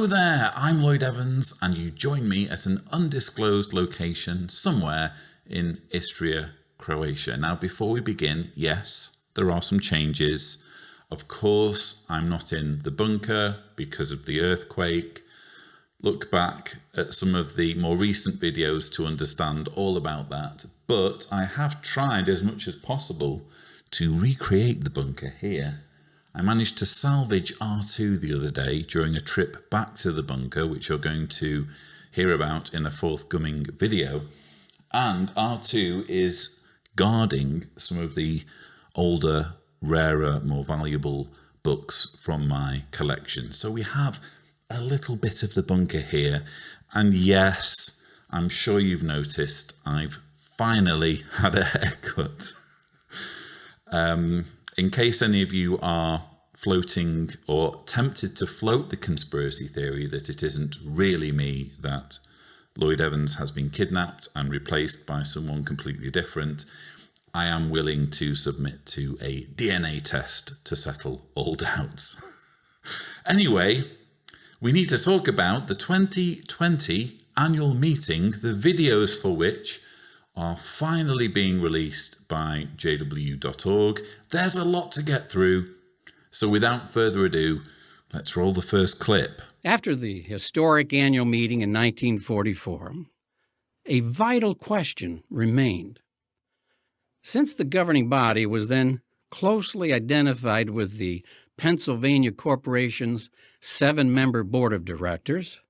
Hello there, I'm Lloyd Evans, and you join me at an undisclosed location somewhere in Istria, Croatia. Now, before we begin, yes, there are some changes. Of course, I'm not in the bunker because of the earthquake. Look back at some of the more recent videos to understand all about that. But I have tried as much as possible to recreate the bunker here. I managed to salvage R2 the other day during a trip back to the bunker, which you're going to hear about in a forthcoming video. And R2 is guarding some of the older, rarer, more valuable books from my collection. So we have a little bit of the bunker here. And yes, I'm sure you've noticed I've finally had a haircut. In case any of you are floating or tempted to float the conspiracy theory that it isn't really me, that Lloyd Evans has been kidnapped and replaced by someone completely different, I am willing to submit to a DNA test to settle all doubts. Anyway, we need to talk about the 2020 annual meeting, the videos for which are finally being released by jw.org. There's a lot to get through, so without further ado, let's roll the first clip. After the historic annual meeting in 1944, a vital question remained. Since the governing body was then closely identified with the Pennsylvania Corporation's 7-member board of directors,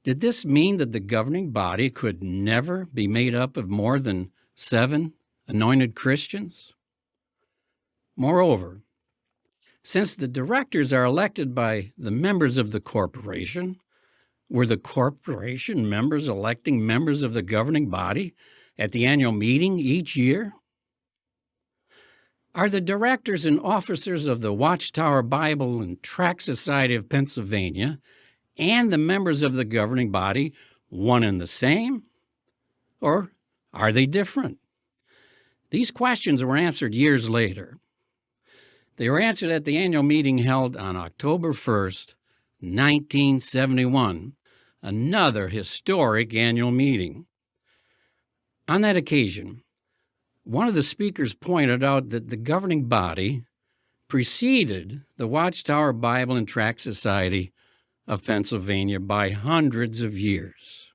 did this mean that the governing body could never be made up of more than 7 anointed Christians? Moreover, since the directors are elected by the members of the corporation, were the corporation members electing members of the governing body at the annual meeting each year? Are the directors and officers of the Watchtower Bible and Tract Society of Pennsylvania and the members of the governing body one and the same? Or are they different? These questions were answered years later. They were answered at the annual meeting held on October 1st, 1971, another historic annual meeting. On that occasion, one of the speakers pointed out that the governing body preceded the Watchtower Bible and Tract Society of Pennsylvania by hundreds of years.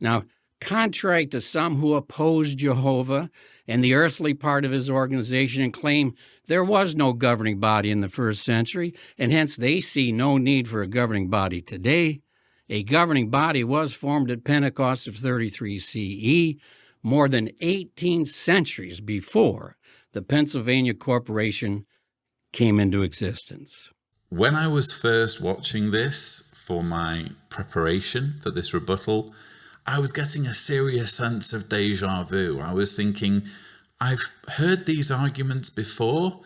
Now, contrary to some who oppose Jehovah and the earthly part of his organization and claim there was no governing body in the first century, and hence they see no need for a governing body today, a governing body was formed at Pentecost of 33 CE, more than 18 centuries before the Pennsylvania Corporation came into existence. When I was first watching this for my preparation for this rebuttal, I was getting a serious sense of déjà vu. I was thinking, I've heard these arguments before,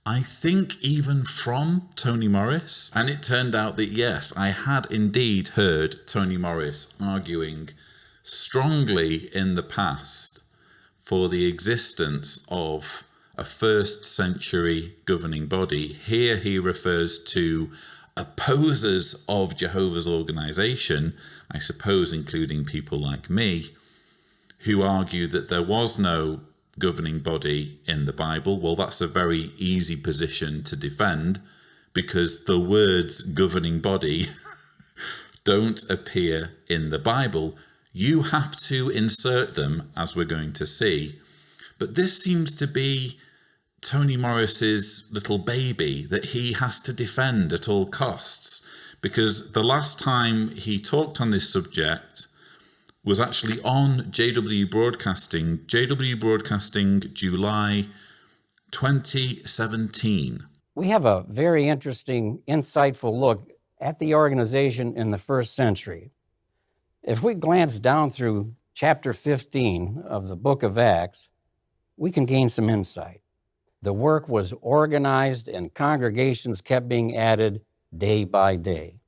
I think even from Tony Morris. And it turned out that yes, I had indeed heard Tony Morris arguing strongly in the past for the existence of a first century governing body. Here he refers to opposers of Jehovah's organization, I suppose including people like me, who argue that there was no governing body in the Bible. Well, that's a very easy position to defend because the words governing body don't appear in the Bible. You have to insert them, as we're going to see. But this seems to be Tony Morris's little baby that he has to defend at all costs, because the last time he talked on this subject was actually on JW Broadcasting, July 2017. We have a very interesting, insightful look at the organization in the first century. If we glance down through chapter 15 of the book of Acts, we can gain some insight. The work was organized and congregations kept being added day by day.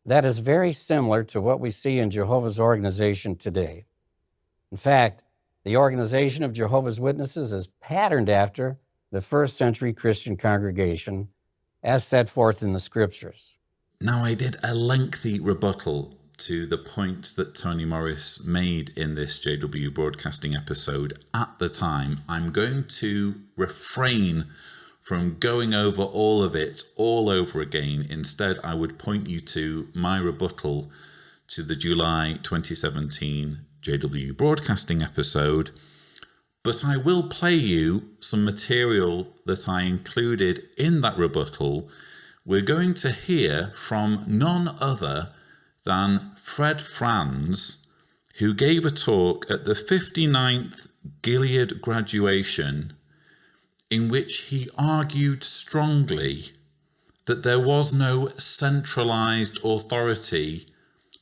That is very similar to what we see in Jehovah's organization today. In fact, the organization of Jehovah's Witnesses is patterned after the first century Christian congregation as set forth in the scriptures. Now, I did a lengthy rebuttal to the points that Tony Morris made in this JW Broadcasting episode at the time. I'm going to refrain from going over all of it all over again. Instead, I would point you to my rebuttal to the July 2017 JW Broadcasting episode, but I will play you some material that I included in that rebuttal. We're going to hear from none other than Fred Franz, who gave a talk at the 59th Gilead graduation in which he argued strongly that there was no centralized authority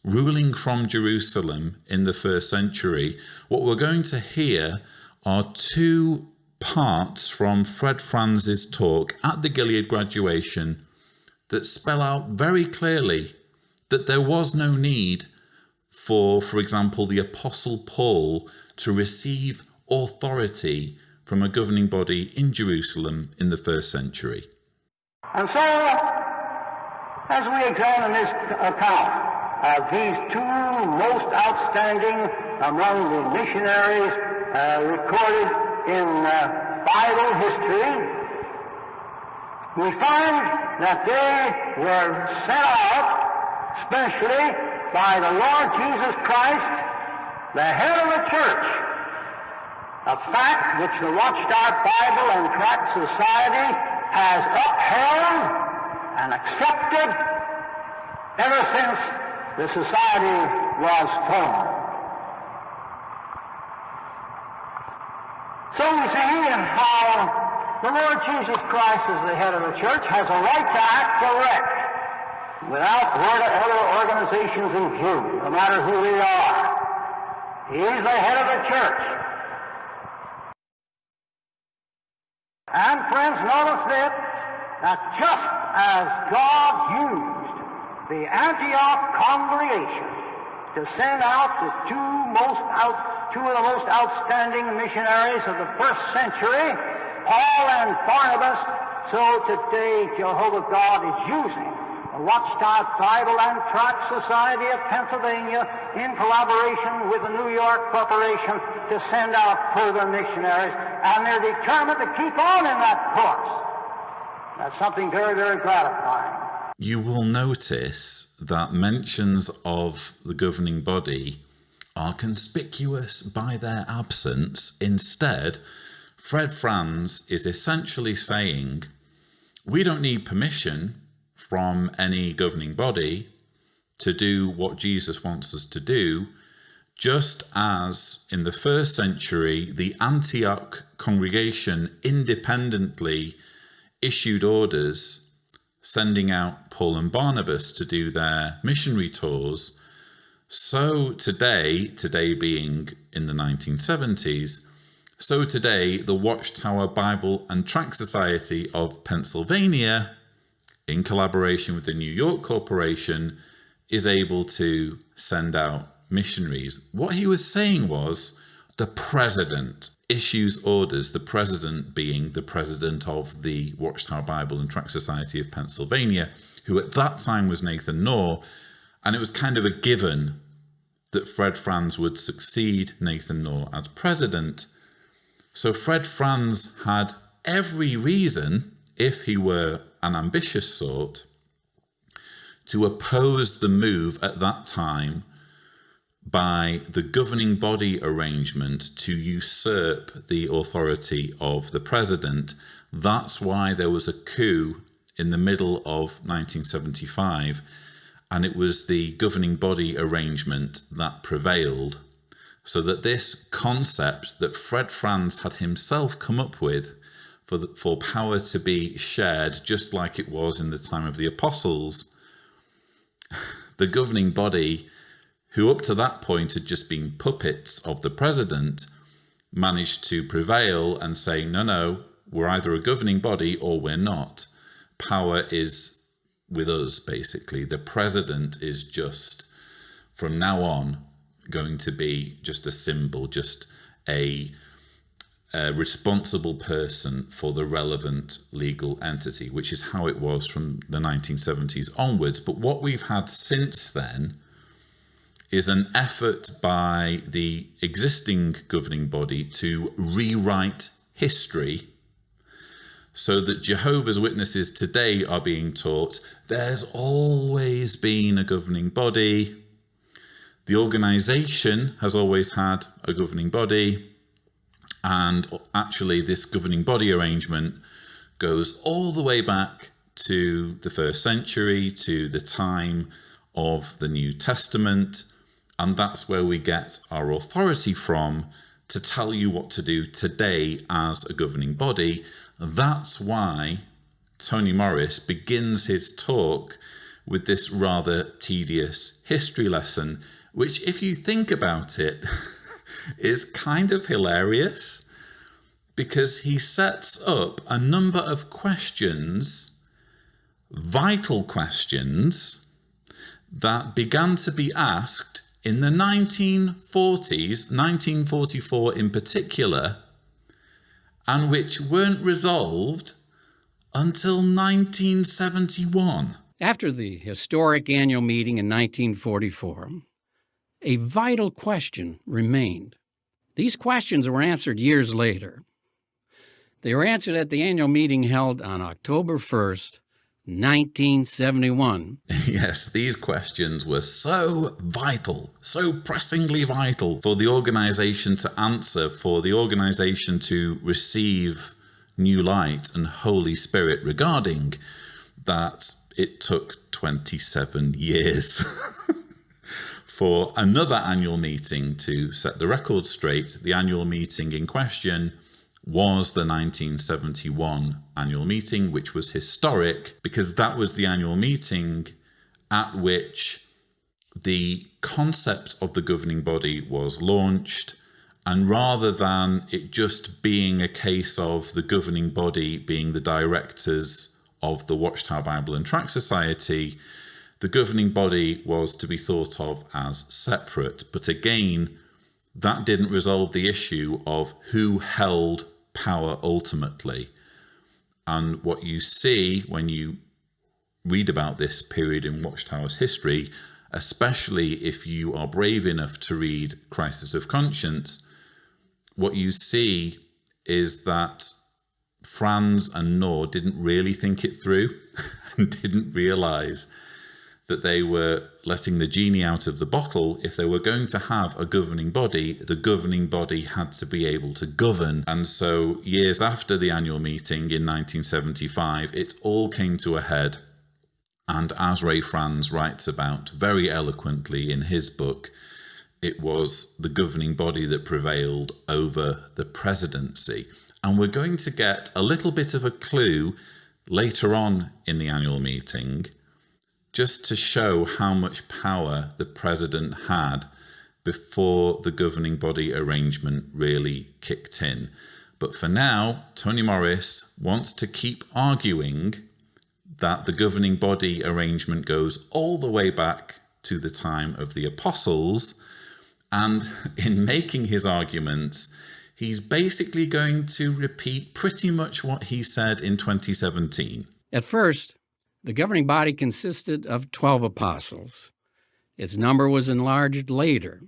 ruling from Jerusalem in the first century. What we're going to hear are two parts from Fred Franz's talk at the Gilead graduation that spell out very clearly that there was no need for example, the Apostle Paul to receive authority from a governing body in Jerusalem in the first century. And so, as we examine this account of these two most outstanding among the missionaries recorded in Bible history, we find that they were sent out especially by the Lord Jesus Christ, the head of the church, a fact which the Watchtower Bible and Tract Society has upheld and accepted ever since the society was formed. So we see how the Lord Jesus Christ, as the head of the church, has a right to act correct without other organizations in view, no matter who they are. He is the head of the church. And friends, notice that just as God used the Antioch congregation to send out the two of the most outstanding missionaries of the first century, Paul and Barnabas, so today Jehovah God is using the Watchtower Bible and Tract Society of Pennsylvania in collaboration with the New York Corporation to send out further missionaries, and they're determined to keep on in that course. That's something very, very gratifying. You will notice that mentions of the governing body are conspicuous by their absence. Instead, Fred Franz is essentially saying, we don't need permission from any governing body to do what Jesus wants us to do, just as in the first century, the Antioch congregation independently issued orders sending out Paul and Barnabas to do their missionary tours. So today being in the 1970s, so today the Watchtower Bible and Tract Society of Pennsylvania, in collaboration with the New York Corporation, is able to send out missionaries. What he was saying was the president issues orders, the president being the president of the Watchtower Bible and Tract Society of Pennsylvania, who at that time was Nathan Knorr, and it was kind of a given that Fred Franz would succeed Nathan Knorr as president. So Fred Franz had every reason, if he were an ambitious sort, to oppose the move at that time by the governing body arrangement to usurp the authority of the president. That's why there was a coup in the middle of 1975, and it was the governing body arrangement that prevailed, so that this concept that Fred Franz had himself come up with for power to be shared, just like it was in the time of the apostles, the governing body, who up to that point had just been puppets of the president, managed to prevail and say, no, we're either a governing body or we're not. Power is with us, basically. The president is just, from now on, going to be just a symbol, just a a responsible person for the relevant legal entity, which is how it was from the 1970s onwards. But what we've had since then is an effort by the existing governing body to rewrite history so that Jehovah's Witnesses today are being taught there's always been a governing body. The organization has always had a governing body. And actually, this governing body arrangement goes all the way back to the 1st century, to the time of the New Testament. And that's where we get our authority from to tell you what to do today as a governing body. That's why Tony Morris begins his talk with this rather tedious history lesson, which, if you think about it, is kind of hilarious, because he sets up a number of questions, vital questions, that began to be asked in the 1940s, 1944 in particular, and which weren't resolved until 1971. After the historic annual meeting in 1944, a vital question remained. These questions were answered years later. They were answered at the annual meeting held on October 1st, 1971. Yes, these questions were so vital, so pressingly vital for the organization to answer, for the organization to receive new light and Holy Spirit regarding, that it took 27 years for another annual meeting to set the record straight. The annual meeting in question was the 1971 annual meeting, which was historic because that was the annual meeting at which the concept of the governing body was launched. And rather than it just being a case of the governing body being the directors of the Watchtower Bible and Tract Society, the governing body was to be thought of as separate. But again, that didn't resolve the issue of who held power ultimately. And what you see when you read about this period in Watchtower's history, especially if you are brave enough to read Crisis of Conscience, what you see is that Franz and Knorr didn't really think it through and didn't realize that they were letting the genie out of the bottle. If they were going to have a governing body, the governing body had to be able to govern. And so years after the annual meeting in 1975, it all came to a head. And as Ray Franz writes about very eloquently in his book, it was the governing body that prevailed over the presidency. And we're going to get a little bit of a clue later on in the annual meeting, just to show how much power the president had before the governing body arrangement really kicked in. But for now, Tony Morris wants to keep arguing that the governing body arrangement goes all the way back to the time of the apostles. And in making his arguments, he's basically going to repeat pretty much what he said in 2017. At first, the governing body consisted of 12 apostles. Its number was enlarged later,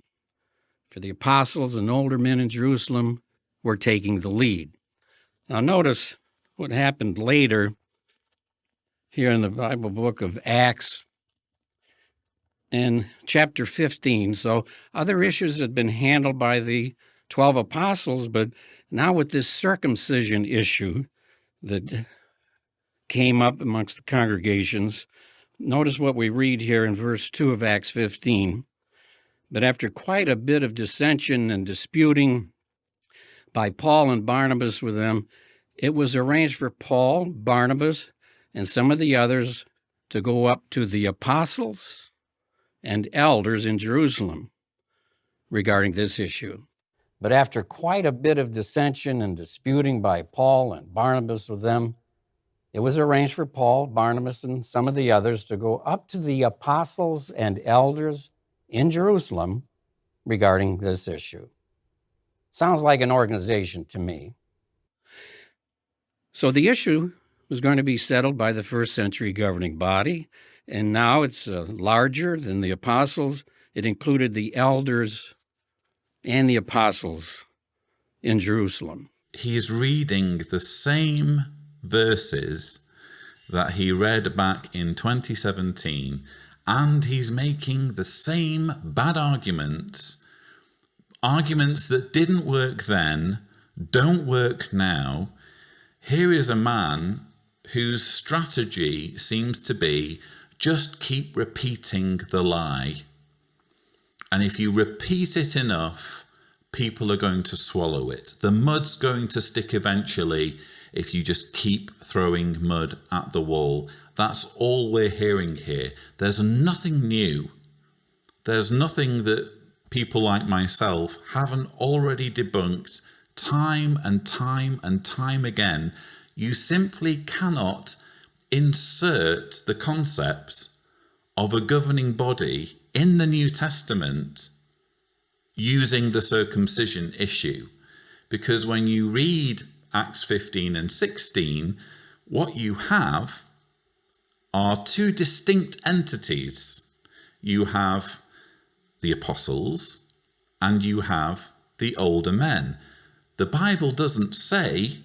for the apostles and older men in Jerusalem were taking the lead. Now notice what happened later here in the Bible book of Acts in chapter 15. So other issues had been handled by the 12 apostles, but now with this circumcision issue that came up amongst the congregations, notice what we read here in verse 2 of Acts 15. But after quite a bit of dissension and disputing by Paul and Barnabas with them, it was arranged for Paul, Barnabas, and some of the others to go up to the apostles and elders in Jerusalem regarding this issue. But after quite a bit of dissension and disputing by Paul and Barnabas with them, it was arranged for Paul, Barnabas, and some of the others to go up to the apostles and elders in Jerusalem regarding this issue. Sounds like an organization to me. So the issue was going to be settled by the first century governing body, and now it's larger than the apostles. It included the elders and the apostles in Jerusalem. He's reading the same verses that he read back in 2017, and he's making the same bad arguments that didn't work then, don't work now. Here is a man whose strategy seems to be just keep repeating the lie. And if you repeat it enough, people are going to swallow it. The mud's going to stick eventually if you just keep throwing mud at the wall. That's all we're hearing here. There's nothing new. There's nothing that people like myself haven't already debunked time and time and time again. You simply cannot insert the concept of a governing body in the New Testament using the circumcision issue. Because when you read Acts 15 and 16, what you have are two distinct entities. You have the apostles and you have the older men. The Bible doesn't say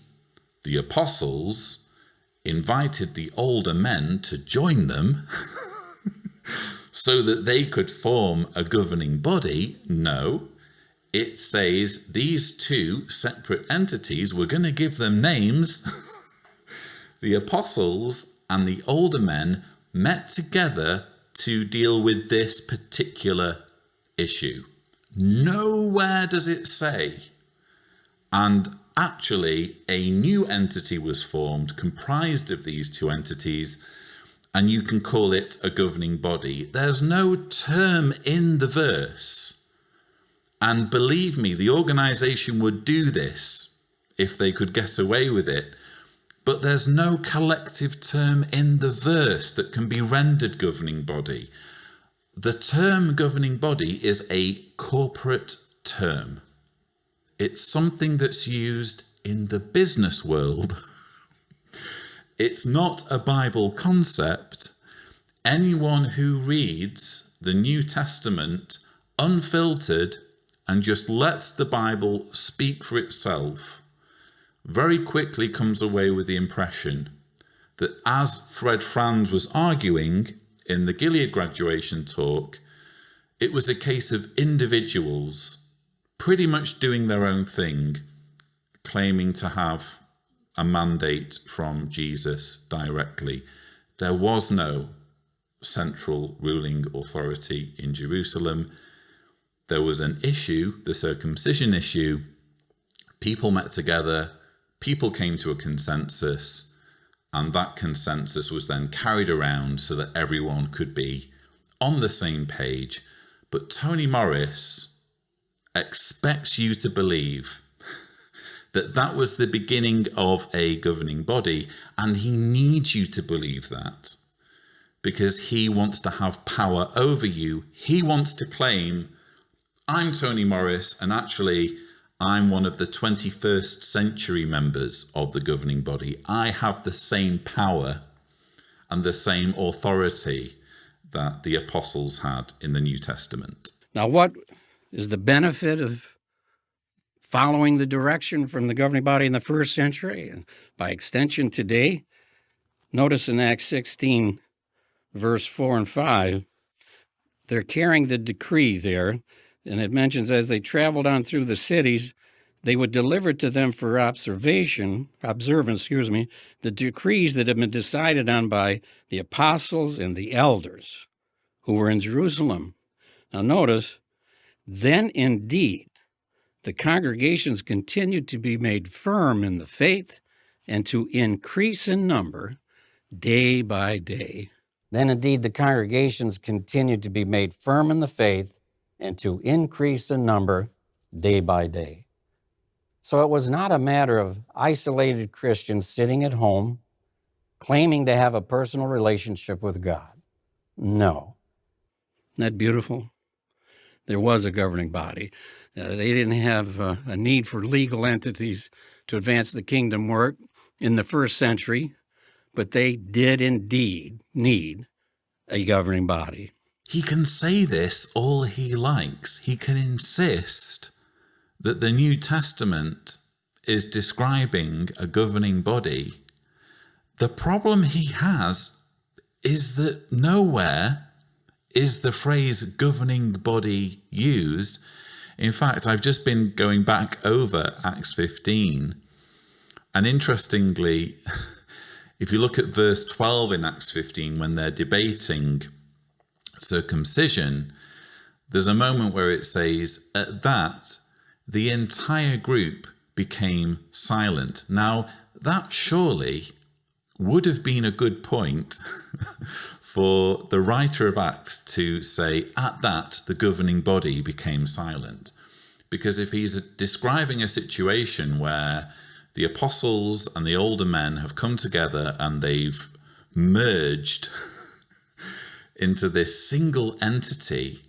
the apostles invited the older men to join them so that they could form a governing body. No, it says these two separate entities, we're going to give them names. The apostles and the older men met together to deal with this particular issue. Nowhere does it say. And actually, a new entity was formed, comprised of these two entities, and you can call it a governing body. There's no term in the verse. And believe me, the organization would do this if they could get away with it. But there's no collective term in the verse that can be rendered governing body. The term governing body is a corporate term. It's something that's used in the business world. It's not a Bible concept. Anyone who reads the New Testament unfiltered and just lets the Bible speak for itself very quickly comes away with the impression that, as Fred Franz was arguing in the Gilead graduation talk, it was a case of individuals pretty much doing their own thing, claiming to have a mandate from Jesus directly. There was no central ruling authority in Jerusalem. There was an issue, the circumcision issue. People met together, people came to a consensus, and that consensus was then carried around so that everyone could be on the same page. But Tony Morris expects you to believe that that was the beginning of a governing body, and he needs you to believe that because he wants to have power over you. He wants to claim, I'm Tony Morris, and actually I'm one of the 21st century members of the governing body. I have the same power and the same authority that the apostles had in the New Testament. Now, what is the benefit of following the direction from the governing body in the first century and by extension today? Notice in Acts 16, verse 4 and 5, they're carrying the decree there, and it mentions as they traveled on through the cities, they would deliver to them for observance, the decrees that had been decided on by the apostles and the elders who were in Jerusalem. Now notice, then indeed, the congregations continued to be made firm in the faith and to increase in number day by day. Then indeed, the congregations continued to be made firm in the faith and to increase in number day by day. So it was not a matter of isolated Christians sitting at home, claiming to have a personal relationship with God. No. Isn't that beautiful? There was a governing body. They didn't have a need for legal entities to advance the kingdom work in the first century, but they did indeed need a governing body. He can say this all he likes. He can insist that the New Testament is describing a governing body. The problem he has is that nowhere is the phrase governing body used. In fact, I've just been going back over Acts 15, and interestingly, if you look at verse 12 in Acts 15, when they're debating circumcision, there's a moment where it says, at that, the entire group became silent. Now, that surely would have been a good point for the writer of Acts to say, at that, the governing body became silent. Because if he's describing a situation where the apostles and the older men have come together and they've merged into this single entity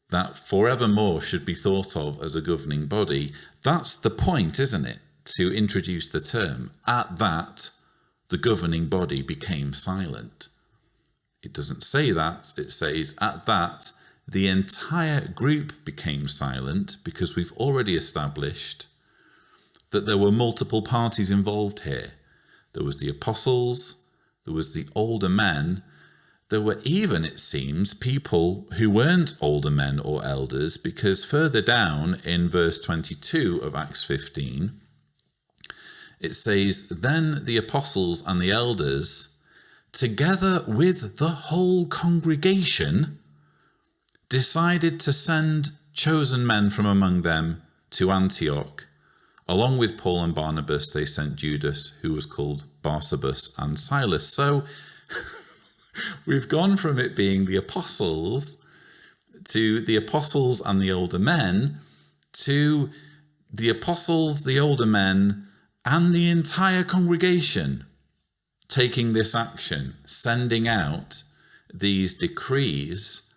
that forevermore should be thought of as a governing body, that's the point, isn't it? To introduce the term. At that, the governing body became silent. It doesn't say that. It says, at that, the entire group became silent, because we've already established that there were multiple parties involved here. There was the apostles, there was the older men, there were even, it seems, people who weren't older men or elders, because further down in verse 22 of Acts 15, it says, then the apostles and the elders, together with the whole congregation, decided to send chosen men from among them to Antioch. Along with Paul and Barnabas, they sent Judas, who was called Barsabas, and Silas. So we've gone from it being the apostles to the apostles and the older men to the apostles, the older men, and the entire congregation taking this action, sending out these decrees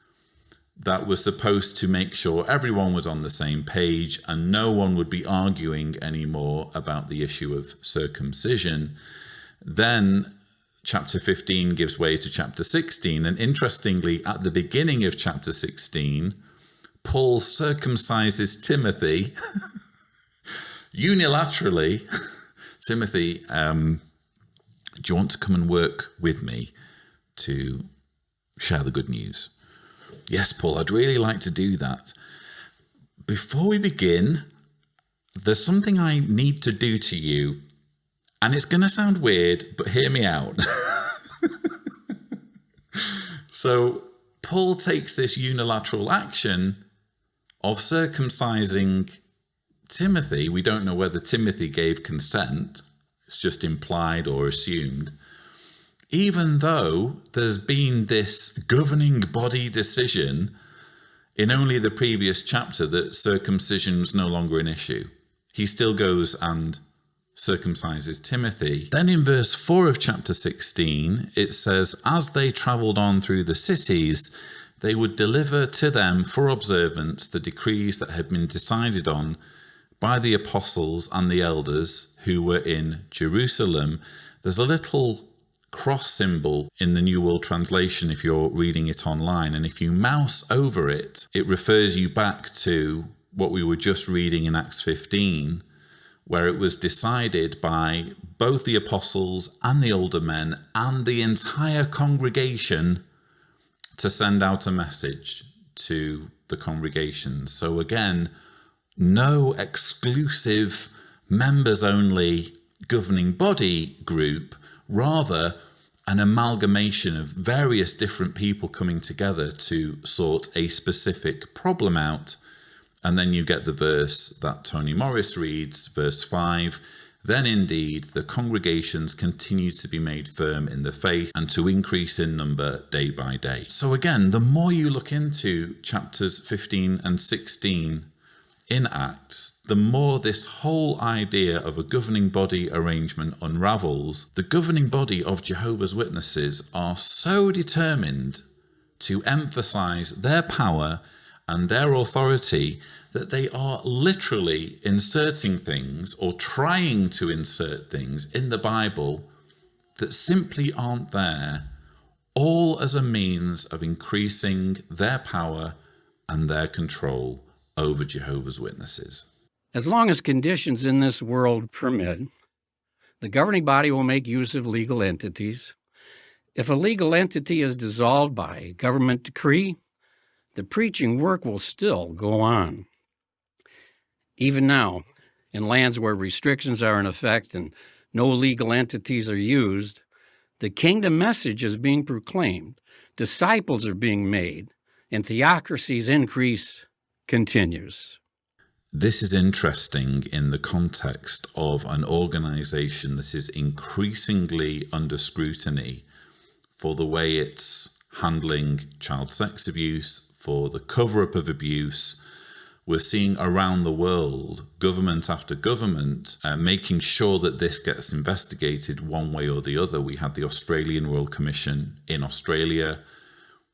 that were supposed to make sure everyone was on the same page and no one would be arguing anymore about the issue of circumcision. Then chapter 15 gives way to chapter 16. And interestingly, at the beginning of chapter 16, Paul circumcises Timothy unilaterally. Timothy, do you want to come and work with me to share the good news? Yes, Paul, I'd really like to do that. Before we begin, there's something I need to do to you, and it's going to sound weird, but hear me out. So Paul takes this unilateral action of circumcising Timothy. We don't know whether Timothy gave consent. It's just implied or assumed. Even though there's been this governing body decision in only the previous chapter that circumcision was no longer an issue, he still goes and circumcises Timothy. Then in verse 4 of chapter 16, it says, as they travelled on through the cities, they would deliver to them for observance the decrees that had been decided on by the apostles and the elders who were in Jerusalem. There's a little cross symbol in the New World Translation if you're reading it online, and if you mouse over it, it refers you back to what we were just reading in Acts 15, where it was decided by both the apostles and the older men and the entire congregation to send out a message to the congregation. So again, no exclusive members-only governing body group, rather an amalgamation of various different people coming together to sort a specific problem out. And then you get the verse that Tony Morris reads, verse 5, then indeed the congregations continue to be made firm in the faith and to increase in number day by day. So again, the more you look into chapters 15 and 16 in Acts, the more this whole idea of a governing body arrangement unravels. The governing body of Jehovah's Witnesses are so determined to emphasize their power and their authority that they are literally inserting things or trying to insert things in the Bible that simply aren't there, all as a means of increasing their power and their control over Jehovah's Witnesses. As long as conditions in this world permit, the governing body will make use of legal entities. If a legal entity is dissolved by government decree, the preaching work will still go on. Even now, in lands where restrictions are in effect and no legal entities are used, the kingdom message is being proclaimed, disciples are being made, and theocracy's increase continues. This is interesting in the context of an organization that is increasingly under scrutiny for the way it's handling child sex abuse, for the cover-up of abuse. We're seeing around the world, government after government, making sure that this gets investigated one way or the other. We had the Australian Royal Commission in Australia.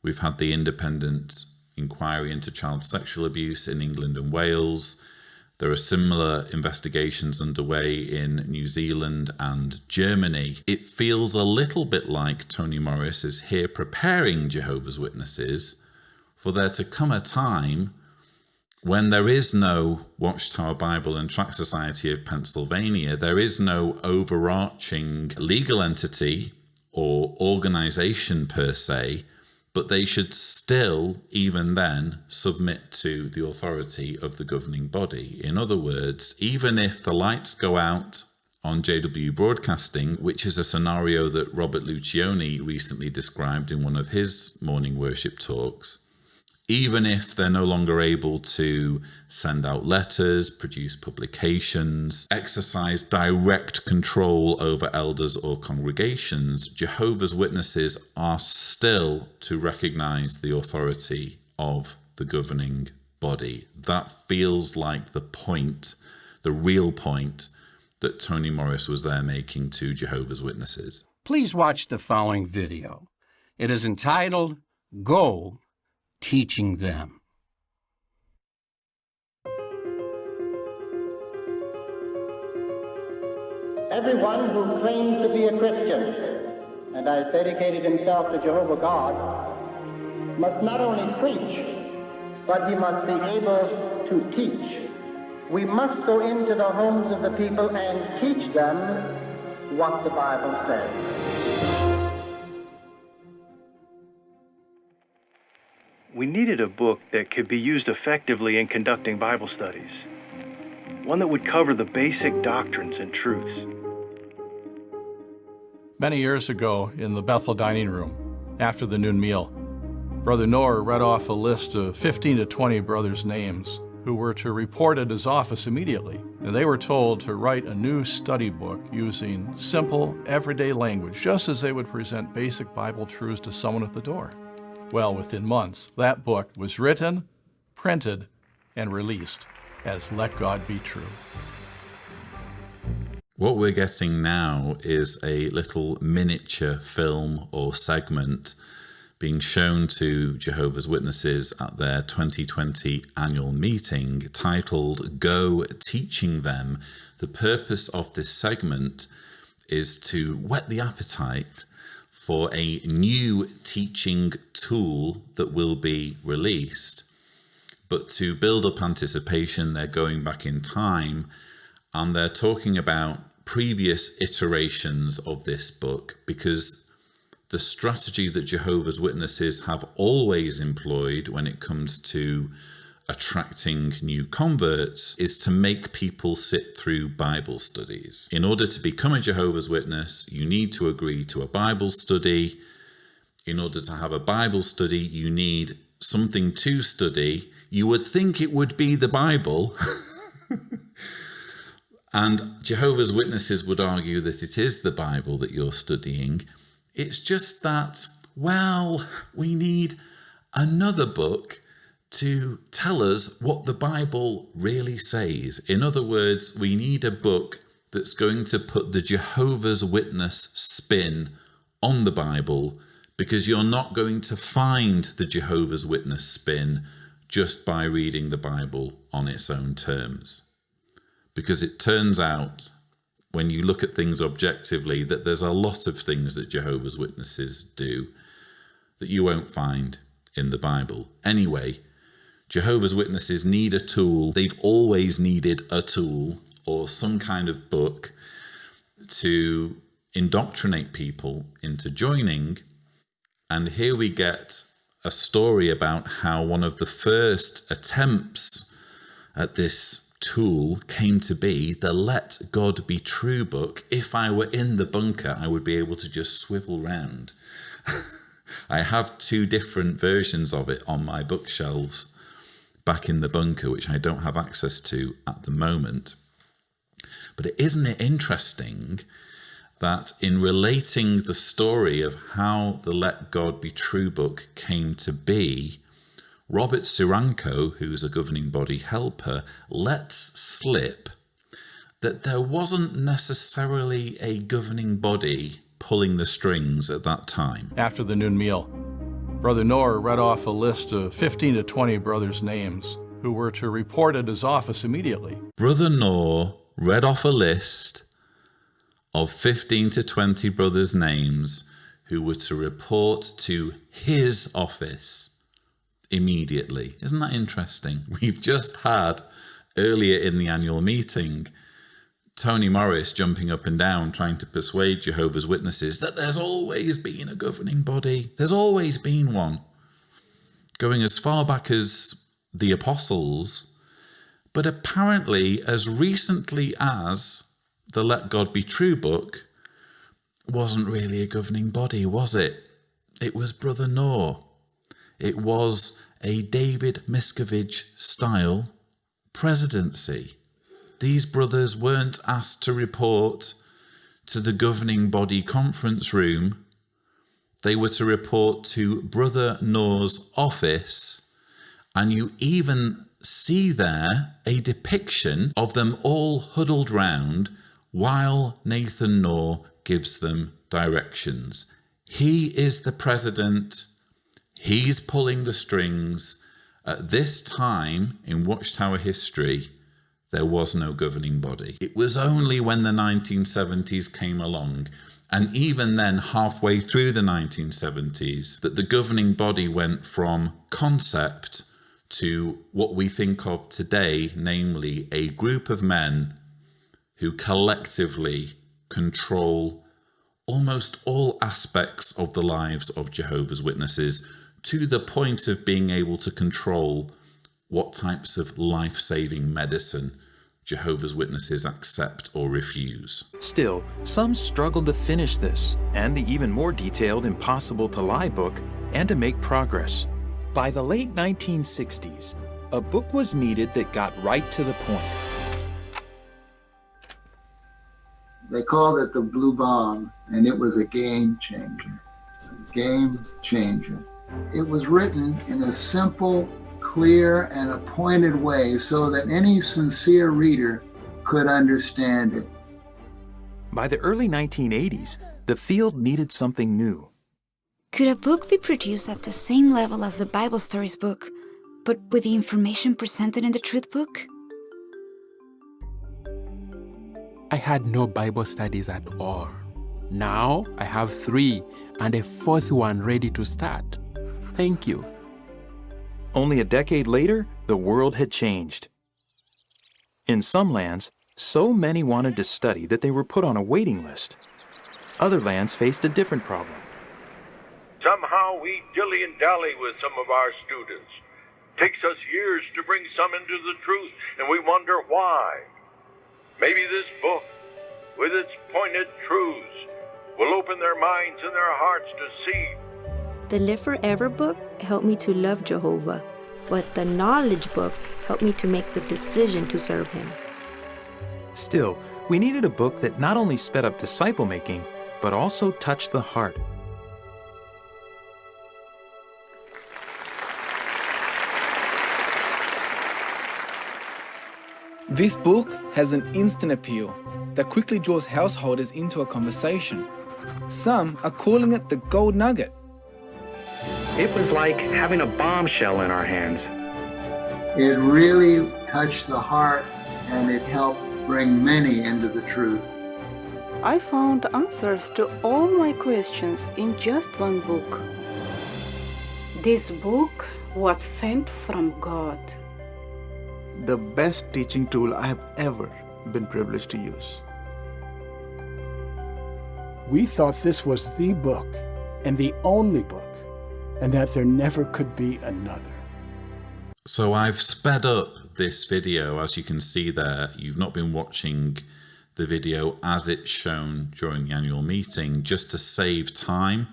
We've had the independent inquiry into child sexual abuse in England and Wales. There are similar investigations underway in New Zealand and Germany. It feels a little bit like Tony Morris is here preparing Jehovah's Witnesses for there to come a time when there is no Watchtower Bible and Tract Society of Pennsylvania, there is no overarching legal entity or organization per se, but they should still, even then, submit to the authority of the governing body. In other words, even if the lights go out on JW Broadcasting, which is a scenario that Robert Lucioni recently described in one of his morning worship talks, even if they're no longer able to send out letters, produce publications, exercise direct control over elders or congregations, Jehovah's Witnesses are still to recognize the authority of the governing body. That feels like the point, the real point that Tony Morris was there making to Jehovah's Witnesses. Please watch the following video. It is entitled, Go Teaching Them. Everyone who claims to be a Christian and has dedicated himself to Jehovah God must not only preach, but he must be able to teach. We must go into the homes of the people and teach them what the Bible says. We needed a book that could be used effectively in conducting Bible studies. One that would cover the basic doctrines and truths. Many years ago, in the Bethel dining room, after the noon meal, Brother Noah read off a list of 15 to 20 brothers' names who were to report at his office immediately. And they were told to write a new study book using simple, everyday language, just as they would present basic Bible truths to someone at the door. Well, within months, that book was written, printed, and released as Let God Be True. What we're getting now is a little miniature film or segment being shown to Jehovah's Witnesses at their 2020 annual meeting titled Go Teaching Them. The purpose of this segment is to whet the appetite for a new teaching tool that will be released. But to build up anticipation, they're going back in time and they're talking about previous iterations of this book, because the strategy that Jehovah's Witnesses have always employed when it comes to attracting new converts is to make people sit through Bible studies. In order to become a Jehovah's Witness, you need to agree to a Bible study. In order to have a Bible study, you need something to study. You would think it would be the Bible. And Jehovah's Witnesses would argue that it is the Bible that you're studying. It's just that, well, we need another book to tell us what the Bible really says. In other words, we need a book that's going to put the Jehovah's Witness spin on the Bible, because you're not going to find the Jehovah's Witness spin just by reading the Bible on its own terms. Because it turns out, when you look at things objectively, that there's a lot of things that Jehovah's Witnesses do that you won't find in the Bible. Anyway, Jehovah's Witnesses need a tool. They've always needed a tool or some kind of book to indoctrinate people into joining. And here we get a story about how one of the first attempts at this tool came to be the Let God Be True book. If I were in the bunker, I would be able to just swivel round. I have 2 different versions of it on my bookshelves back in the bunker, which I don't have access to at the moment. But isn't it interesting that in relating the story of how the Let God Be True book came to be, Robert Siranko, who's a governing body helper, lets slip that there wasn't necessarily a governing body pulling the strings at that time. After the noon meal, Brother Noor read off a list of 15 to 20 brothers' names who were to report at his office immediately. Brother Noor read off a list of 15 to 20 brothers' names who were to report to his office immediately. Isn't that interesting? We've just had, earlier in the annual meeting, Tony Morris jumping up and down trying to persuade Jehovah's Witnesses that there's always been a governing body. There's always been one. Going as far back as the apostles, but apparently as recently as the Let God Be True book wasn't really a governing body, was it? It was Brother Noor. It was a David Miscavige style presidency. These brothers weren't asked to report to the governing body conference room. They were to report to Brother Noor's office, and you even see there a depiction of them all huddled round while Nathan Noor gives them directions. He is the president. He's pulling the strings. At this time in Watchtower history, there was no governing body. It was only when the 1970s came along, and even then halfway through the 1970s, that the governing body went from concept to what we think of today, namely a group of men who collectively control almost all aspects of the lives of Jehovah's Witnesses, to the point of being able to control what types of life-saving medicine Jehovah's Witnesses accept or refuse. Still, some struggled to finish this and the even more detailed Impossible to Lie book and to make progress. By the late 1960s, a book was needed that got right to the point. They called it the Blue Bomb, and it was a game changer. A game changer. It was written in a simple, clear, and a pointed way so that any sincere reader could understand it. By the early 1980s, the field needed something new. Could a book be produced at the same level as the Bible Stories book, but with the information presented in the Truth book? I had no Bible studies at all. Now I have 3 and a 4th one ready to start. Thank you. Only a decade later, the world had changed. In some lands, so many wanted to study that they were put on a waiting list. Other lands faced a different problem. Somehow we dilly-and-dally with some of our students. Takes us years to bring some into the truth, and we wonder why. Maybe this book, with its pointed truths, will open their minds and their hearts to see. The Live Forever book helped me to love Jehovah, but the Knowledge book helped me to make the decision to serve him. Still, we needed a book that not only sped up disciple making, but also touched the heart. This book has an instant appeal that quickly draws householders into a conversation. Some are calling it the gold nugget. It was like having a bombshell in our hands. It really touched the heart, and it helped bring many into the truth. I found answers to all my questions in just one book. This book was sent from God. The best teaching tool I have ever been privileged to use. We thought this was the book and the only book, and that there never could be another. So I've sped up this video, as you can see there. You've not been watching the video as it's shown during the annual meeting. Just to save time,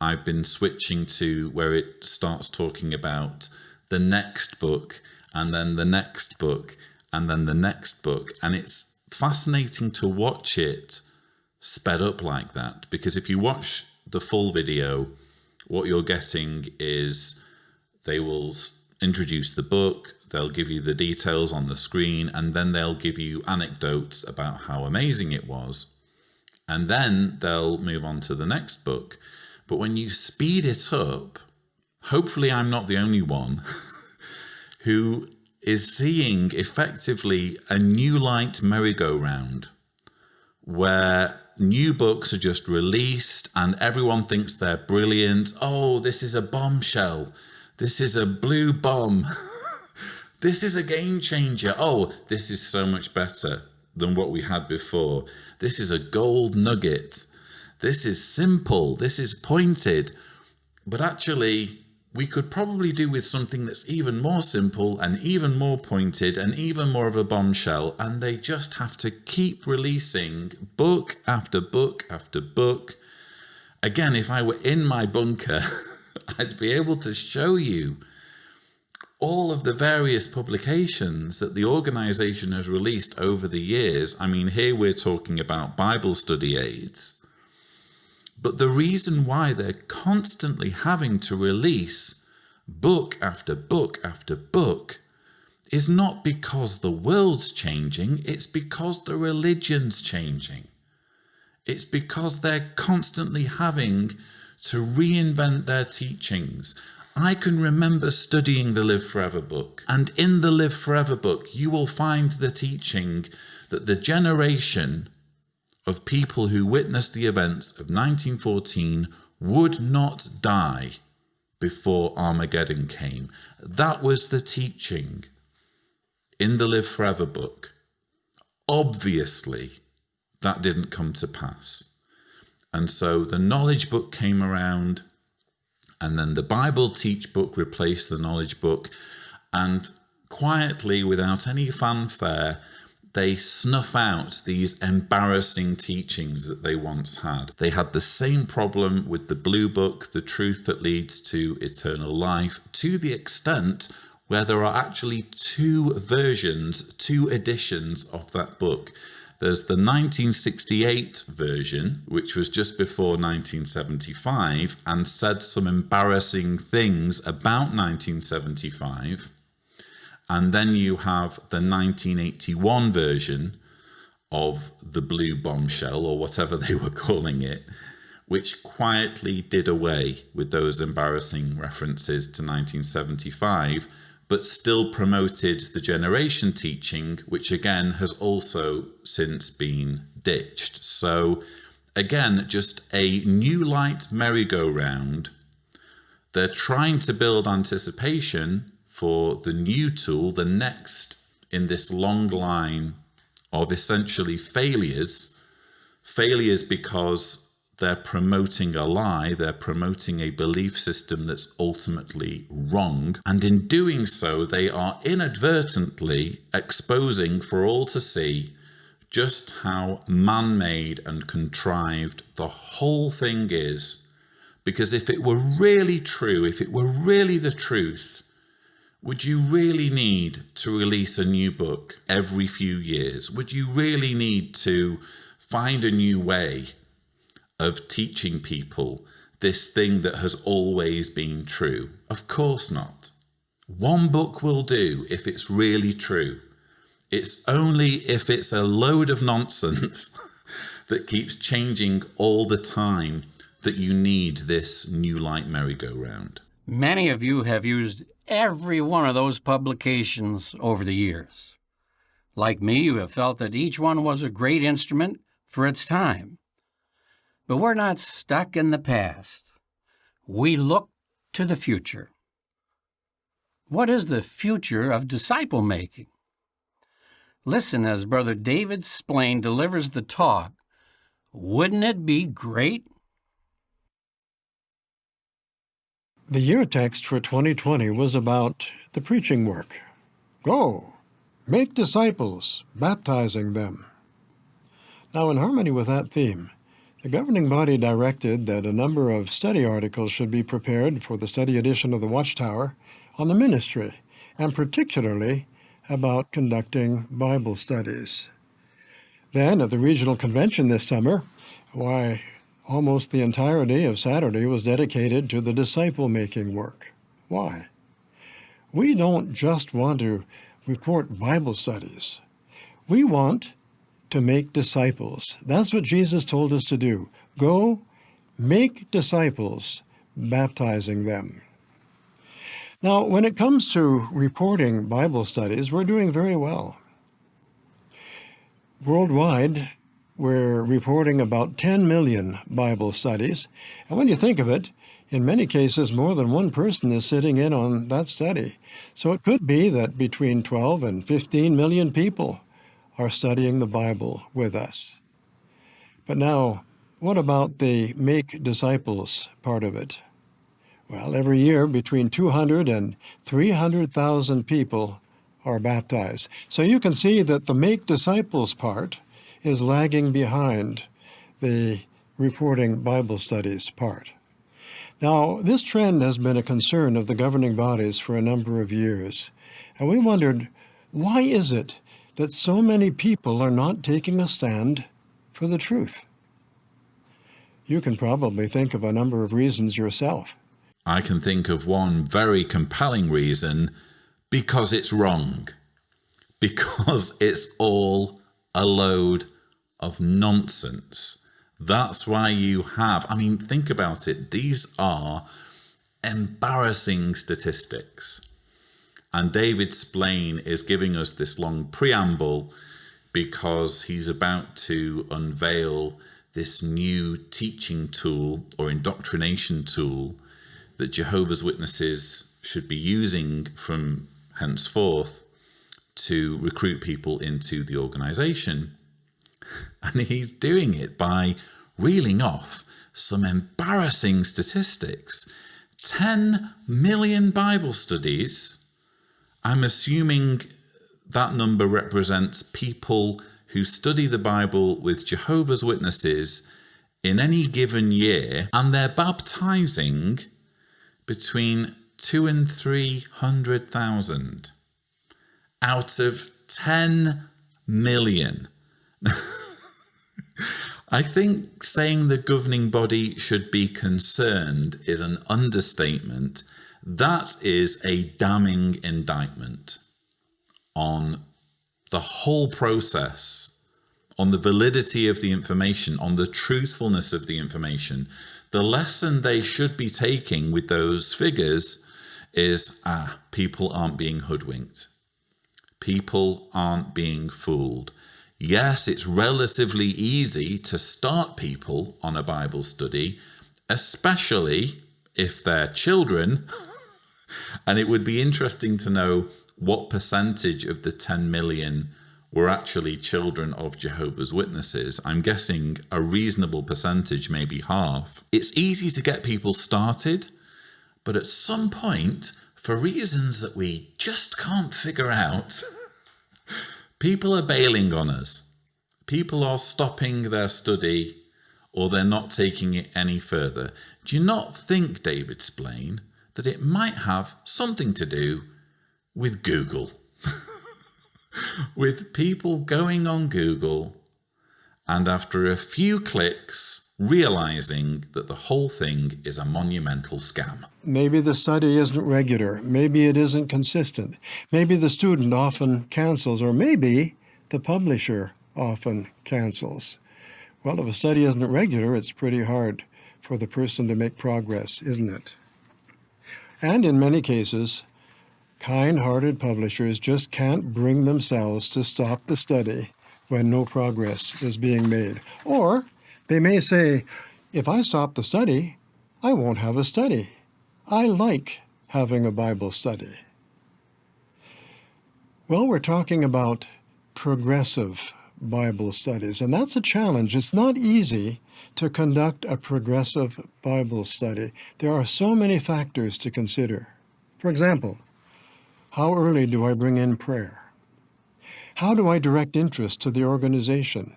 I've been switching to where it starts talking about the next book, and then the next book, and then the next book. And it's fascinating to watch it sped up like that, because if you watch the full video, what you're getting is they will introduce the book, they'll give you the details on the screen, and then they'll give you anecdotes about how amazing it was. And then they'll move on to the next book. But when you speed it up, hopefully I'm not the only one who is seeing effectively a new light merry-go-round where new books are just released and everyone thinks they're brilliant. Oh, this is a bombshell. This is a blue bomb. This is a game changer. Oh, this is so much better than what we had before. This is a gold nugget. This is simple. This is pointed. But actually, we could probably do with something that's even more simple and even more pointed and even more of a bombshell. And they just have to keep releasing book after book after book. Again, if I were in my bunker, I'd be able to show you all of the various publications that the organization has released over the years. I mean, here we're talking about Bible study aids. But the reason why they're constantly having to release book after book after book is not because the world's changing, it's because the religion's changing. It's because they're constantly having to reinvent their teachings. I can remember studying the Live Forever book, and in the Live Forever book, you will find the teaching that the generation of people who witnessed the events of 1914 would not die before Armageddon came. That was the teaching in the Live Forever book. Obviously, that didn't come to pass. And so the knowledge book came around, and then the Bible Teach book replaced the knowledge book, and quietly, without any fanfare, they snuff out these embarrassing teachings that they once had. They had the same problem with the Blue Book, The Truth That Leads to Eternal Life, to the extent where there are actually two versions, two editions of that book. There's the 1968 version, which was just before 1975 and said some embarrassing things about 1975. And then you have the 1981 version of the Blue Bombshell, or whatever they were calling it, which quietly did away with those embarrassing references to 1975, but still promoted the generation teaching, which again has also since been ditched. So again, just a new light merry-go-round. They're trying to build anticipation for the new tool, the next in this long line of essentially failures. Failures because they're promoting a lie, they're promoting a belief system that's ultimately wrong. And in doing so, they are inadvertently exposing for all to see just how man-made and contrived the whole thing is. Because if it were really true, if it were really the truth, would you really need to release a new book every few years? Would you really need to find a new way of teaching people this thing that has always been true? Of course not. One book will do if it's really true. It's only if it's a load of nonsense that keeps changing all the time that you need this new light merry-go-round. Many of you have used every one of those publications over the years. Like me, you have felt that each one was a great instrument for its time. But we're not stuck in the past. We look to the future. What is the future of disciple making? Listen as Brother David Splain delivers the talk. Wouldn't it be great? The year text for 2020 was about the preaching work. Go, make disciples, baptizing them. Now, in harmony with that theme, the governing body directed that a number of study articles should be prepared for the study edition of the Watchtower on the ministry, and particularly about conducting Bible studies. Then, at the regional convention this summer, almost the entirety of Saturday was dedicated to the disciple-making work. Why? We don't just want to report Bible studies. We want to make disciples. That's what Jesus told us to do. Go, make disciples, baptizing them. Now, when it comes to reporting Bible studies, we're doing very well. Worldwide, we're reporting about 10 million Bible studies. And when you think of it, in many cases, more than one person is sitting in on that study. So it could be that between 12 and 15 million people are studying the Bible with us. But now, what about the make disciples part of it? Well, every year, between 200 and 300,000 people are baptized. So you can see that the make disciples part is lagging behind the reporting Bible studies part. Now, this trend has been a concern of the governing bodies for a number of years. And we wondered, why is it that so many people are not taking a stand for the truth? You can probably think of a number of reasons yourself. I can think of one very compelling reason: because it's wrong. Because it's all a load of nonsense. That's why you have, think about it. These are embarrassing statistics. And David Splain is giving us this long preamble because he's about to unveil this new teaching tool or indoctrination tool that Jehovah's Witnesses should be using from henceforth to recruit people into the organization. And he's doing it by reeling off some embarrassing statistics. 10 million Bible studies. I'm assuming that number represents people who study the Bible with Jehovah's Witnesses in any given year, and they're baptizing between 200,000 and 300,000 out of 10 million. I think saying the governing body should be concerned is an understatement. That is a damning indictment on the whole process, on the validity of the information, on the truthfulness of the information. The lesson they should be taking with those figures is, people aren't being hoodwinked. People aren't being fooled. Yes, it's relatively easy to start people on a Bible study, especially if they're children. And it would be interesting to know what percentage of the 10 million were actually children of Jehovah's Witnesses. I'm guessing a reasonable percentage, maybe half. It's easy to get people started, but at some point, for reasons that we just can't figure out, people are bailing on us. People are stopping their study, or they're not taking it any further. Do you not think, David Splain, that it might have something to do with Google? With people going on Google and after a few clicks realizing that the whole thing is a monumental scam. Maybe the study isn't regular. Maybe it isn't consistent. Maybe the student often cancels, or maybe the publisher often cancels. Well, if a study isn't regular, it's pretty hard for the person to make progress, isn't it? And in many cases, kind-hearted publishers just can't bring themselves to stop the study when no progress is being made. Or they may say, if I stop the study, I won't have a study. I like having a Bible study. Well, we're talking about progressive Bible studies, and that's a challenge. It's not easy to conduct a progressive Bible study. There are so many factors to consider. For example, how early do I bring in prayer? How do I direct interest to the organization?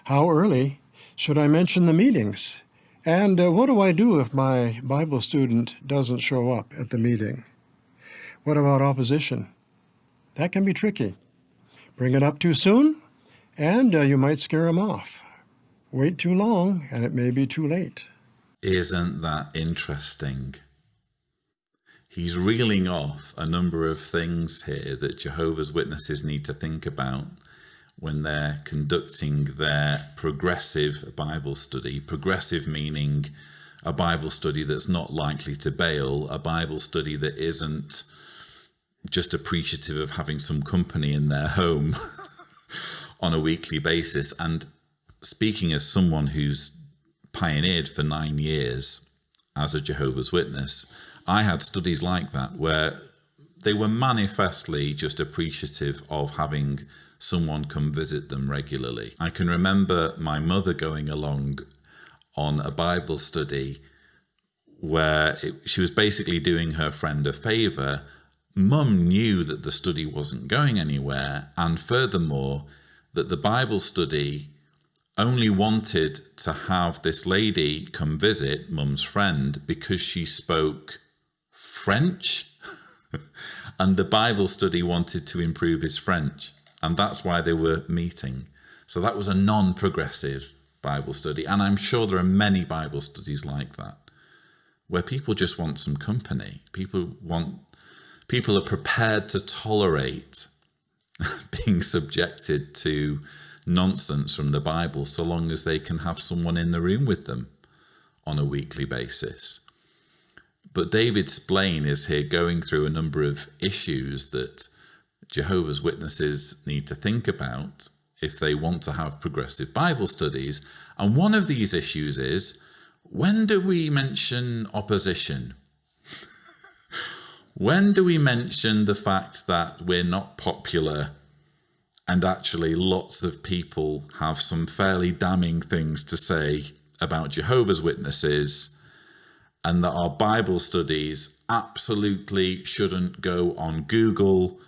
How early should I mention the meetings? And what do I do if my Bible student doesn't show up at the meeting? What about opposition? That can be tricky. Bring it up too soon, and you might scare them off. Wait too long, and it may be too late. Isn't that interesting? He's reeling off a number of things here that Jehovah's Witnesses need to think about when they're conducting their progressive Bible study. Progressive meaning a Bible study that's not likely to bail, a Bible study that isn't just appreciative of having some company in their home on a weekly basis. And speaking as someone who's pioneered for 9 years as a Jehovah's Witness, I had studies like that where they were manifestly just appreciative of having someone come visit them regularly. I can remember my mother going along on a Bible study where she was basically doing her friend a favour. Mum knew that the study wasn't going anywhere, and furthermore, that the Bible study only wanted to have this lady come visit Mum's friend because she spoke French, and the Bible study wanted to improve his French, and that's why they were meeting. So that was a non-progressive Bible study, and I'm sure there are many Bible studies like that, where people just want some company. People are prepared to tolerate being subjected to nonsense from the Bible so long as they can have someone in the room with them on a weekly basis. But David Splain is here going through a number of issues that Jehovah's Witnesses need to think about if they want to have progressive Bible studies. And one of these issues is, when do we mention opposition? When do we mention the fact that we're not popular and actually lots of people have some fairly damning things to say about Jehovah's Witnesses, and that our Bible studies absolutely shouldn't go on Google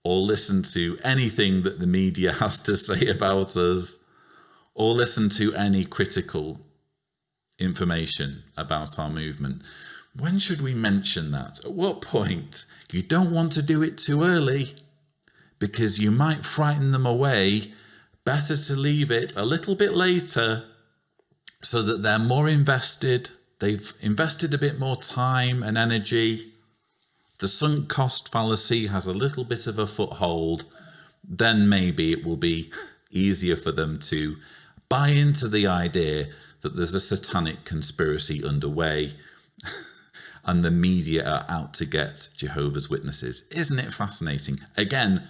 or listen to anything that the media has to say about us, or listen to any critical information about our movement? When should we mention that? At what point? You don't want to do it too early because you might frighten them away. Better to leave it a little bit later so that they're more invested. They've invested a bit more time and energy. The sunk cost fallacy has a little bit of a foothold. Then maybe it will be easier for them to buy into the idea that there's a satanic conspiracy underway and the media are out to get Jehovah's Witnesses. Isn't it fascinating? Again,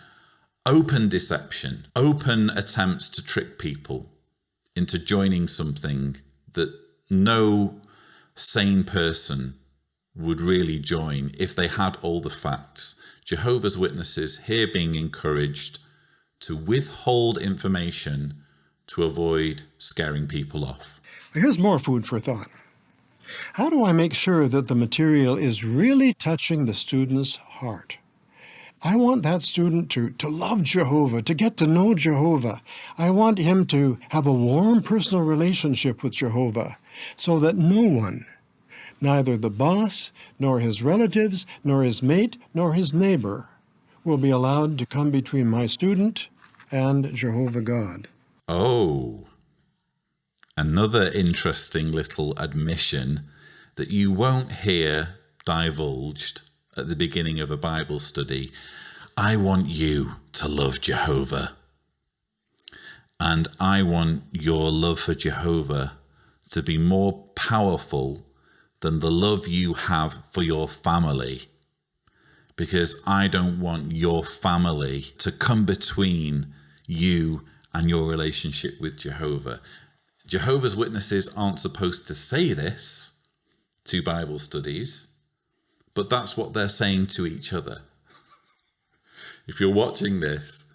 open deception, open attempts to trick people into joining something that no sane person would really join if they had all the facts. Jehovah's Witnesses here being encouraged to withhold information to avoid scaring people off. Here's more food for thought. How do I make sure that the material is really touching the student's heart? I want that student to love Jehovah, to get to know Jehovah. I want him to have a warm personal relationship with Jehovah so that no one, neither the boss, nor his relatives, nor his mate, nor his neighbor, will be allowed to come between my student and Jehovah God. Oh, another interesting little admission that you won't hear divulged at the beginning of a Bible study. I want you to love Jehovah. And I want your love for Jehovah to be more powerful than the love you have for your family, because I don't want your family to come between you and your relationship with Jehovah. Jehovah's Witnesses aren't supposed to say this to Bible studies, but that's what they're saying to each other. If you're watching this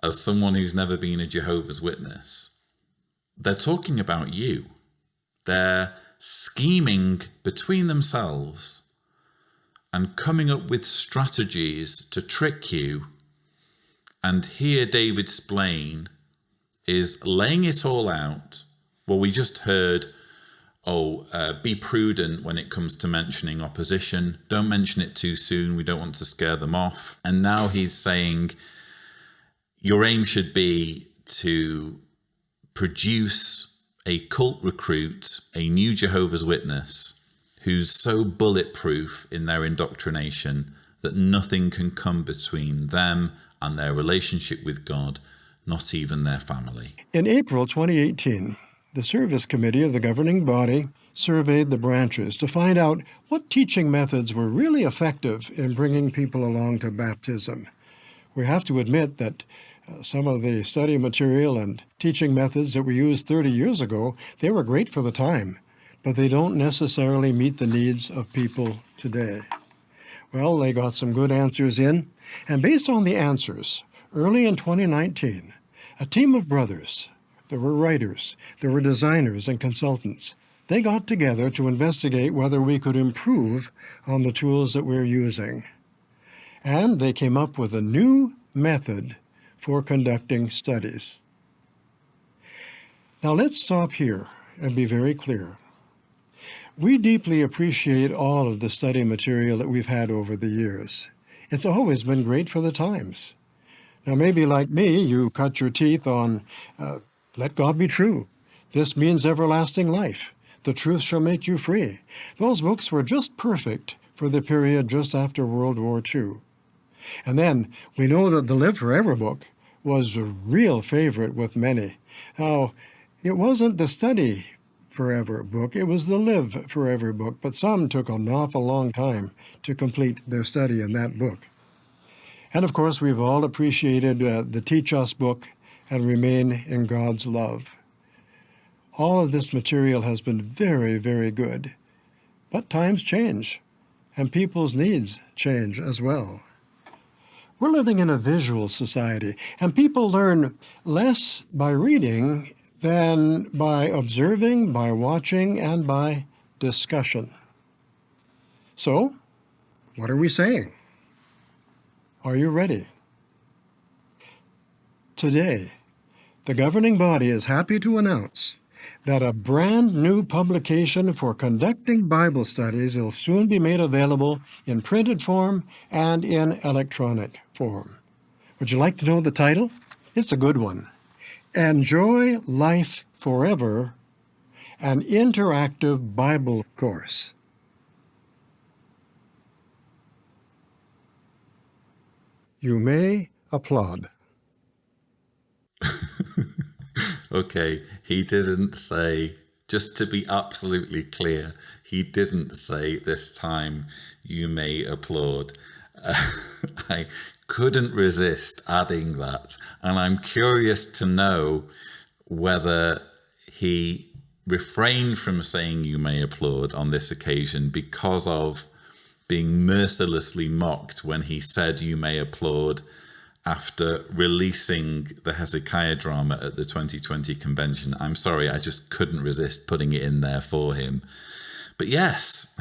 as someone who's never been a Jehovah's Witness, they're talking about you. They're scheming between themselves and coming up with strategies to trick you. And here David Splain is laying it all out. Well, we just heard, be prudent when it comes to mentioning opposition. Don't mention it too soon. We don't want to scare them off. And now he's saying your aim should be to produce a cult recruit, a new Jehovah's Witness, who's so bulletproof in their indoctrination that nothing can come between them and their relationship with God, not even their family. In April 2018, the Service Committee of the governing body surveyed the branches to find out what teaching methods were really effective in bringing people along to baptism. We have to admit that some of the study material and teaching methods that we used 30 years ago, they were great for the time, but they don't necessarily meet the needs of people today. Well, they got some good answers in, and based on the answers, early in 2019, a team of brothers, there were writers, there were designers and consultants, they got together to investigate whether we could improve on the tools that we're using. And they came up with a new method for conducting studies. Now let's stop here and be very clear. We deeply appreciate all of the study material that we've had over the years. It's always been great for the times. Now maybe like me, you cut your teeth on Let God Be True. This means everlasting life. The truth shall make you free. Those books were just perfect for the period just after World War II. And then we know that the Live Forever book was a real favorite with many. Now, it wasn't the Study Forever book, it was the Live Forever book, but some took an awful long time to complete their study in that book. And of course, we've all appreciated the Teach Us book and Remain in God's Love. All of this material has been very, very good. But times change, and people's needs change as well. We're living in a visual society, and people learn less by reading than by observing, by watching, and by discussion. So, what are we saying? Are you ready? Today, the governing body is happy to announce that a brand new publication for conducting Bible studies will soon be made available in printed form and in electronic form. Would you like to know the title? It's a good one. Enjoy Life Forever, an interactive Bible course. You may applaud. Okay, he didn't say, just to be absolutely clear, he didn't say this time, you may applaud. I couldn't resist adding that, and I'm curious to know whether he refrained from saying you may applaud on this occasion because of being mercilessly mocked when he said you may applaud after releasing the Hezekiah drama at the 2020 convention. I'm sorry, I just couldn't resist putting it in there for him. But yes,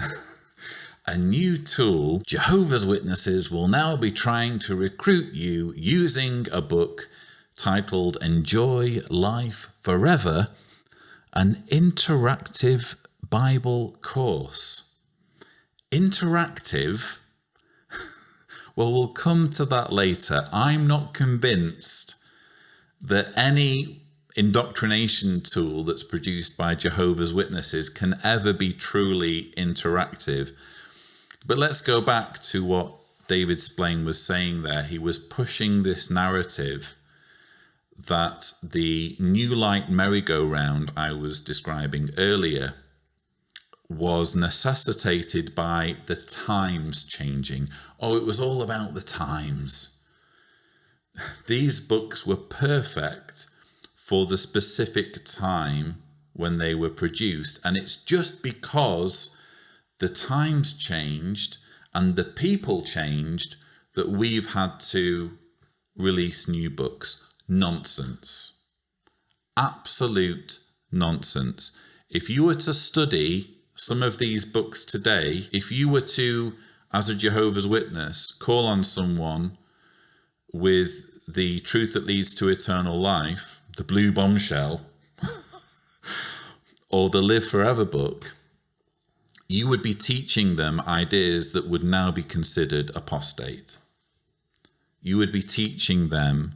a new tool. Jehovah's Witnesses will now be trying to recruit you using a book titled Enjoy Life Forever, an interactive Bible course. Interactive? Well, we'll come to that later. I'm not convinced that any indoctrination tool that's produced by Jehovah's Witnesses can ever be truly interactive. But let's go back to what David Splain was saying there. He was pushing this narrative that the New Light merry-go-round I was describing earlier was necessitated by the times changing. Oh, it was all about the times. These books were perfect for the specific time when they were produced. And it's just because the times changed and the people changed that we've had to release new books. Nonsense. Absolute nonsense. If you were to study some of these books today, if you were to, as a Jehovah's Witness, call on someone with the truth that leads to eternal life, the blue bombshell, or the Live Forever book, you would be teaching them ideas that would now be considered apostate. You would be teaching them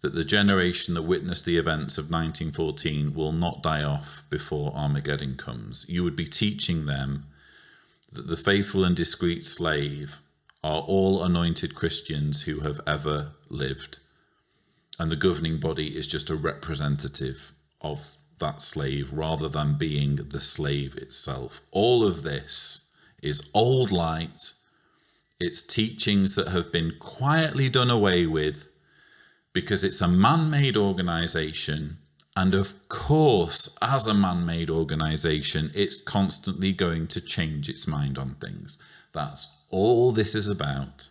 that the generation that witnessed the events of 1914 will not die off before Armageddon comes. You would be teaching them that the faithful and discreet slave are all anointed Christians who have ever lived. And the governing body is just a representative of that slave rather than being the slave itself. All of this is old light. It's teachings that have been quietly done away with because it's a man-made organization. And of course, as a man-made organization, it's constantly going to change its mind on things. That's all this is about.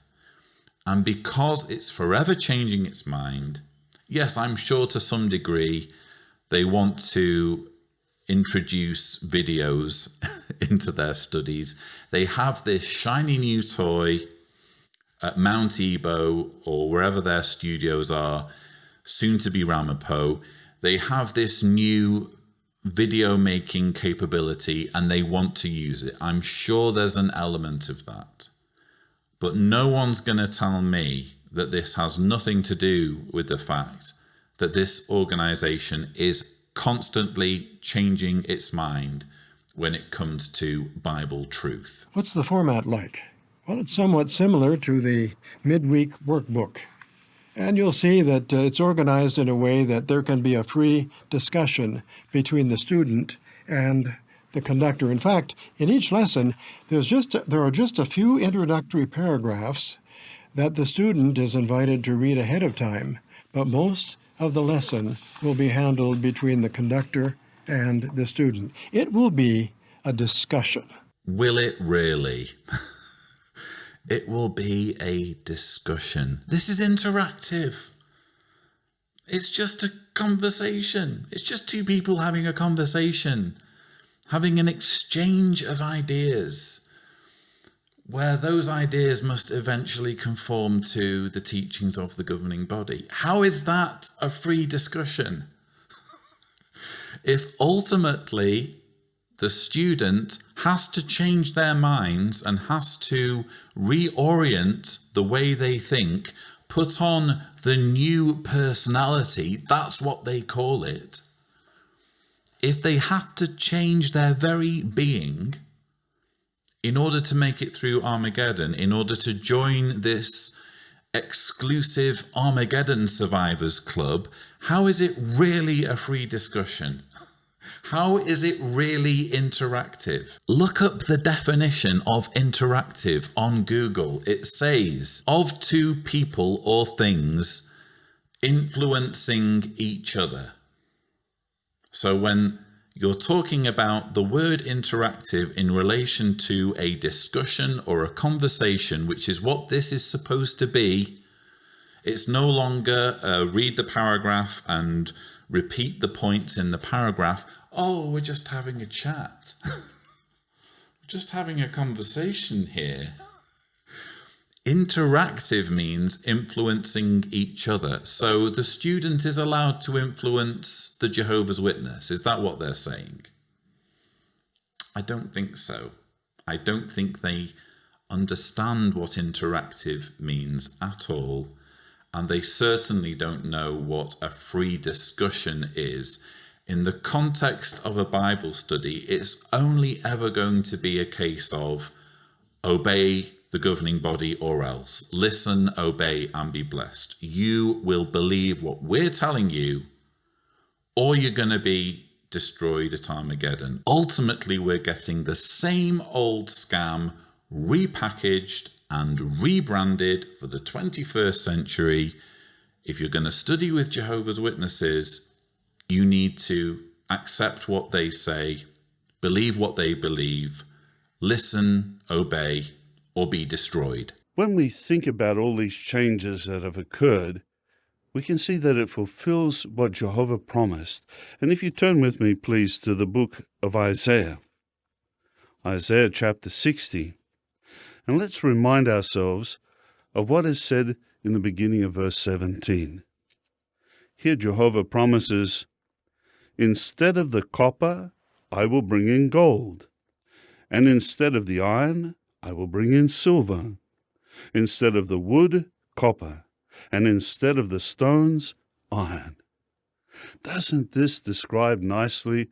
And because it's forever changing its mind, yes, I'm sure to some degree they want to introduce videos into their studies. They have this shiny new toy at Mount Ebo or wherever their studios are, soon to be Ramapo. They have this new video making capability and they want to use it. I'm sure there's an element of that. But no one's going to tell me that this has nothing to do with the fact that this organization is constantly changing its mind when it comes to Bible truth. What's the format like? Well, it's somewhat similar to the midweek workbook. And you'll see that it's organized in a way that there can be a free discussion between the student and the conductor. In fact, in each lesson, there are just a few introductory paragraphs that the student is invited to read ahead of time, but most of the lesson will be handled between the conductor and the student. It will be a discussion. Will it really? It will be a discussion. This is interactive. It's just a conversation. It's just two people having a conversation, having an exchange of ideas, where those ideas must eventually conform to the teachings of the governing body. How is that a free discussion? If ultimately the student has to change their minds and has to reorient the way they think, put on the new personality, that's what they call it. If they have to change their very being in order to make it through Armageddon, in order to join this exclusive Armageddon Survivors Club, how is it really a free discussion? How is it really interactive? Look up the definition of interactive on Google. It says, of two people or things influencing each other. So when you're talking about the word interactive in relation to a discussion or a conversation, which is what this is supposed to be, it's no longer read the paragraph and repeat the points in the paragraph. Oh, we're just having a chat. Just having a conversation here. Interactive means influencing each other. So the student is allowed to influence the Jehovah's Witness. Is that what they're saying? I don't think so. I don't think they understand what interactive means at all. And they certainly don't know what a free discussion is. In the context of a Bible study, it's only ever going to be a case of obey the governing body or else. Listen, obey, and be blessed. You will believe what we're telling you, or you're going to be destroyed at Armageddon. Ultimately, we're getting the same old scam repackaged and rebranded for the 21st century. If you're going to study with Jehovah's Witnesses, you need to accept what they say, believe what they believe, listen, obey, or be destroyed. When we think about all these changes that have occurred, we can see that it fulfills what Jehovah promised. And if you turn with me, please, to the book of Isaiah, Isaiah chapter 60, and let's remind ourselves of what is said in the beginning of verse 17. Here Jehovah promises, "Instead of the copper, I will bring in gold, and instead of the iron, I will bring in silver, instead of the wood, copper, and instead of the stones, iron." Doesn't this describe nicely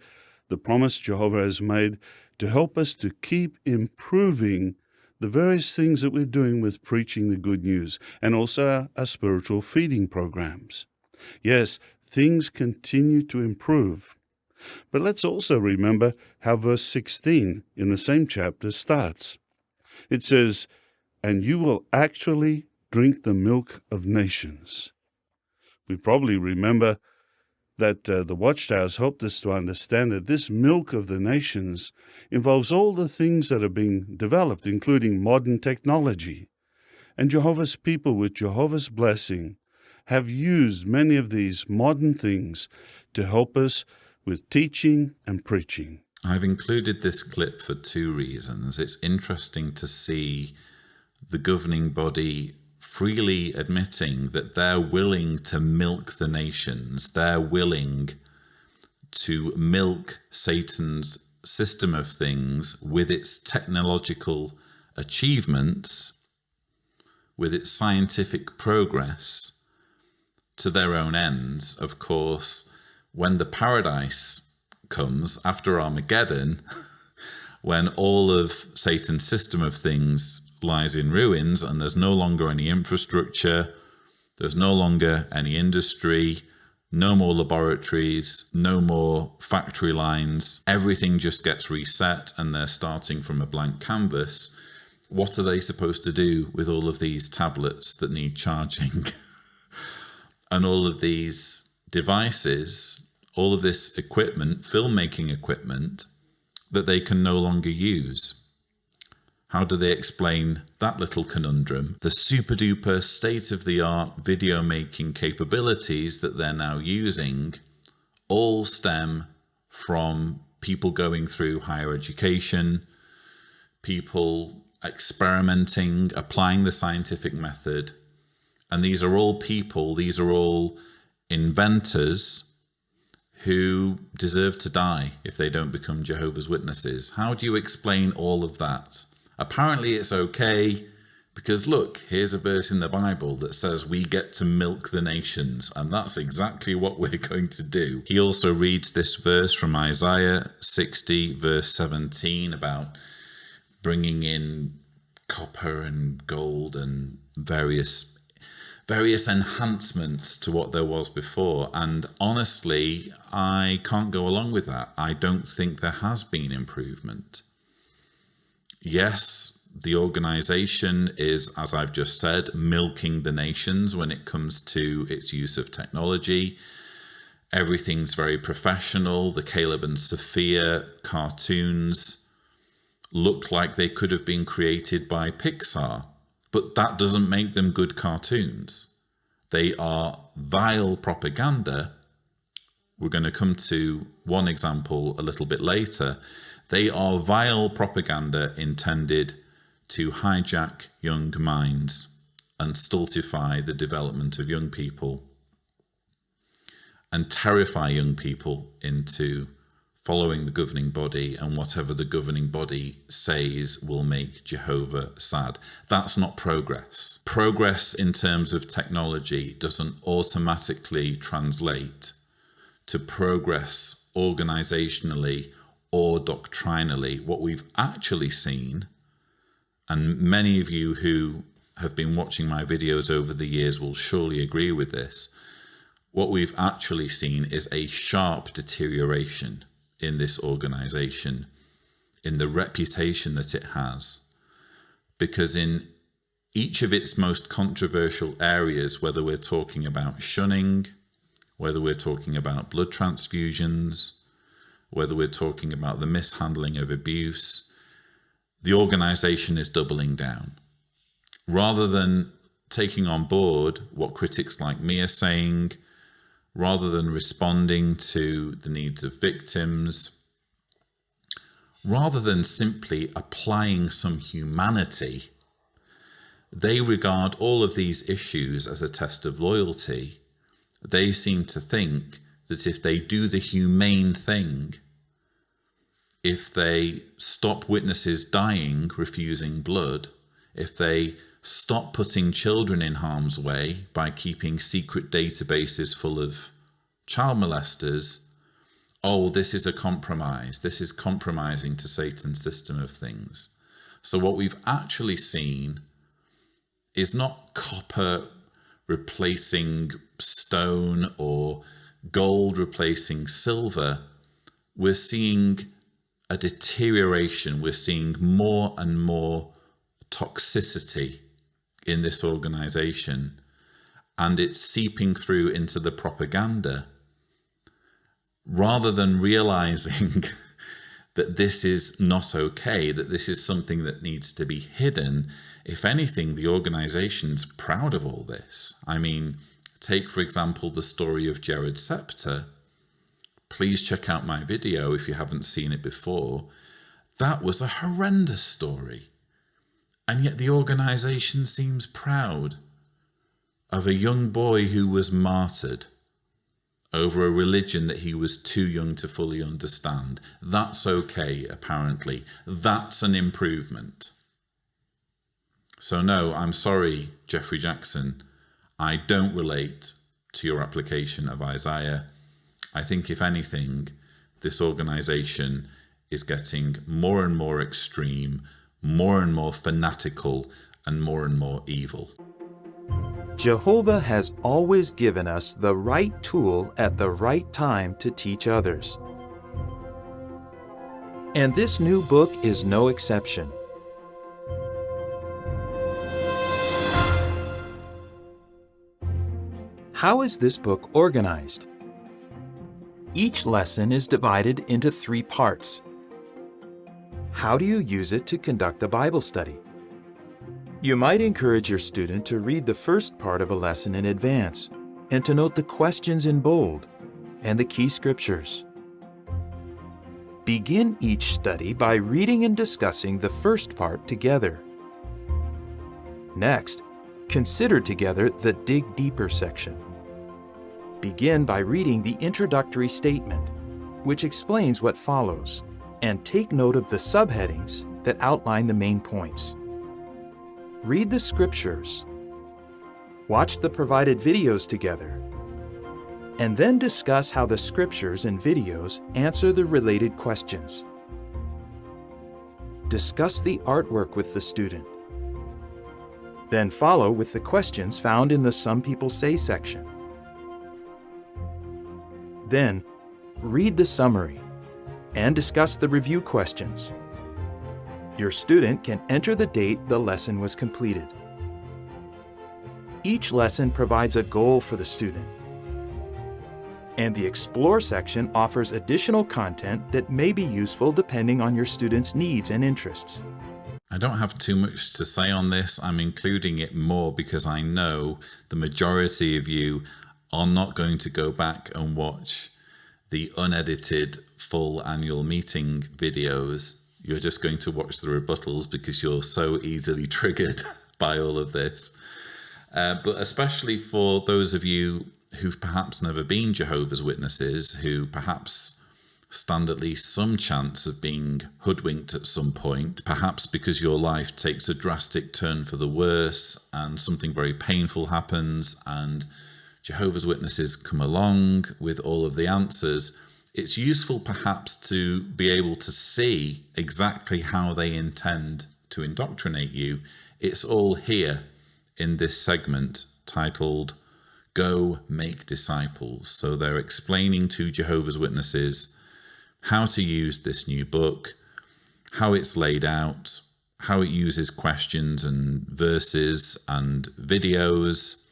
the promise Jehovah has made to help us to keep improving the various things that we're doing with preaching the good news, and also our spiritual feeding programs? Yes, things continue to improve. But let's also remember how verse 16 in the same chapter starts. It says, "And you will actually drink the milk of nations." We probably remember that the Watchtowers helped us to understand that this milk of the nations involves all the things that are being developed, including modern technology. And Jehovah's people, with Jehovah's blessing, have used many of these modern things to help us with teaching and preaching. I've included this clip for two reasons. It's interesting to see the governing body freely admitting that they're willing to milk the nations. They're willing to milk Satan's system of things with its technological achievements, with its scientific progress, to their own ends. Of course, when the paradise comes after Armageddon, when all of Satan's system of things lies in ruins and there's no longer any infrastructure, there's no longer any industry, no more laboratories, no more factory lines, everything just gets reset and they're starting from a blank canvas. What are they supposed to do with all of these tablets that need charging and all of these devices, all of this equipment, filmmaking equipment that they can no longer use? How do they explain that little conundrum? The super duper state-of-the-art video making capabilities that they're now using all stem from people going through higher education, people experimenting, applying the scientific method. And these are all people, these are all inventors who deserve to die if they don't become Jehovah's Witnesses. How do you explain all of that? Apparently it's okay because look, here's a verse in the Bible that says we get to milk the nations, and that's exactly what we're going to do. He also reads this verse from Isaiah 60 verse 17 about bringing in copper and gold and various enhancements to what there was before. And honestly, I can't go along with that. I don't think there has been improvement. Yes, the organization is, as I've just said, milking the nations when it comes to its use of technology. Everything's very professional. The Caleb and Sophia cartoons look like they could have been created by Pixar, but that doesn't make them good cartoons. They are vile propaganda. We're going to come to one example a little bit later. They are vile propaganda intended to hijack young minds and stultify the development of young people and terrify young people into following the governing body, and whatever the governing body says will make Jehovah sad. That's not progress. Progress in terms of technology doesn't automatically translate to progress organizationally or doctrinally. What we've actually seen, and many of you who have been watching my videos over the years will surely agree with this, what we've actually seen is a sharp deterioration in this organization, in the reputation that it has, because in each of its most controversial areas, whether we're talking about shunning, whether we're talking about blood transfusions, whether we're talking about the mishandling of abuse, the organization is doubling down. Rather than taking on board what critics like me are saying, rather than responding to the needs of victims, rather than simply applying some humanity, they regard all of these issues as a test of loyalty. They seem to think that if they do the humane thing, if they stop witnesses dying, refusing blood, if they stop putting children in harm's way by keeping secret databases full of child molesters, oh, this is a compromise. This is compromising to Satan's system of things. So what we've actually seen is not copper replacing stone or gold replacing silver. We're seeing a deterioration. We're seeing more and more toxicity in this organization, and it's seeping through into the propaganda. Rather than realizing that this is not okay, that this is something that needs to be hidden, if anything, the organization's proud of all this. I mean, take, for example, the story of Jared Scepter. Please check out my video if you haven't seen it before. That was a horrendous story. And yet the organization seems proud of a young boy who was martyred over a religion that he was too young to fully understand. That's okay, apparently. That's an improvement. So no, I'm sorry, Jeffrey Jackson. I don't relate to your application of Isaiah. I think, if anything, this organization is getting more and more extreme, more and more fanatical, and more evil. Jehovah has always given us the right tool at the right time to teach others. And this new book is no exception. How is this book organized? Each lesson is divided into 3 parts. How do you use it to conduct a Bible study? You might encourage your student to read the first part of a lesson in advance and to note the questions in bold and the key scriptures. Begin each study by reading and discussing the first part together. Next, consider together the Dig Deeper section. Begin by reading the introductory statement, which explains what follows, and take note of the subheadings that outline the main points. Read the scriptures, watch the provided videos together, and then discuss how the scriptures and videos answer the related questions. Discuss the artwork with the student. Then follow with the questions found in the Some People Say section. Then, read the summary and discuss the review questions. Your student can enter the date the lesson was completed. Each lesson provides a goal for the student, and the Explore section offers additional content that may be useful depending on your student's needs and interests. I don't have too much to say on this. I'm including it more because I know the majority of you are not going to go back and watch the unedited full annual meeting videos. You're just going to watch the rebuttals because you're so easily triggered by all of this. But especially for those of you who've perhaps never been Jehovah's Witnesses, who perhaps stand at least some chance of being hoodwinked at some point, perhaps because your life takes a drastic turn for the worse and something very painful happens and Jehovah's Witnesses come along with all of the answers. It's useful perhaps to be able to see exactly how they intend to indoctrinate you. It's all here in this segment titled Go make disciples. So they're explaining to Jehovah's Witnesses how to use this new book, how it's laid out, how it uses questions and verses and videos.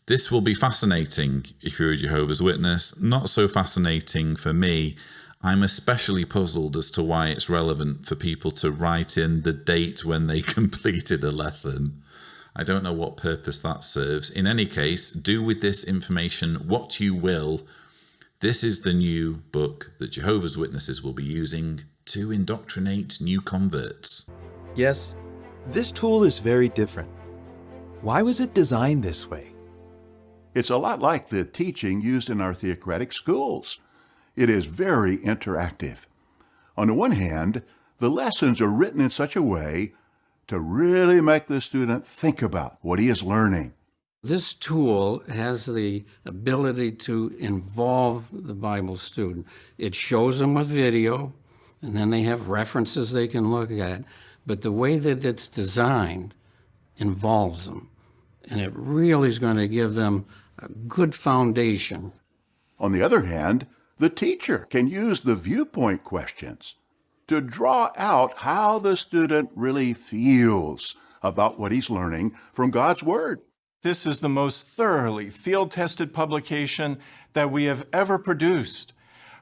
This will be fascinating if you're a Jehovah's Witness. Not so fascinating for me. I'm especially puzzled as to why it's relevant for people to write in the date when they completed a lesson. I don't know what purpose that serves. In any case, do with this information what you will. This is the new book that Jehovah's Witnesses will be using to indoctrinate new converts. Yes, this tool is very different. Why was it designed this way? It's a lot like the teaching used in our theocratic schools. It is very interactive. On the one hand, the lessons are written in such a way to really make the student think about what he is learning. This tool has the ability to involve the Bible student. It shows them with video, and then they have references they can look at. But the way that it's designed involves them. And it really is going to give them a good foundation. On the other hand, the teacher can use the viewpoint questions to draw out how the student really feels about what he's learning from God's Word. This is the most thoroughly field-tested publication that we have ever produced.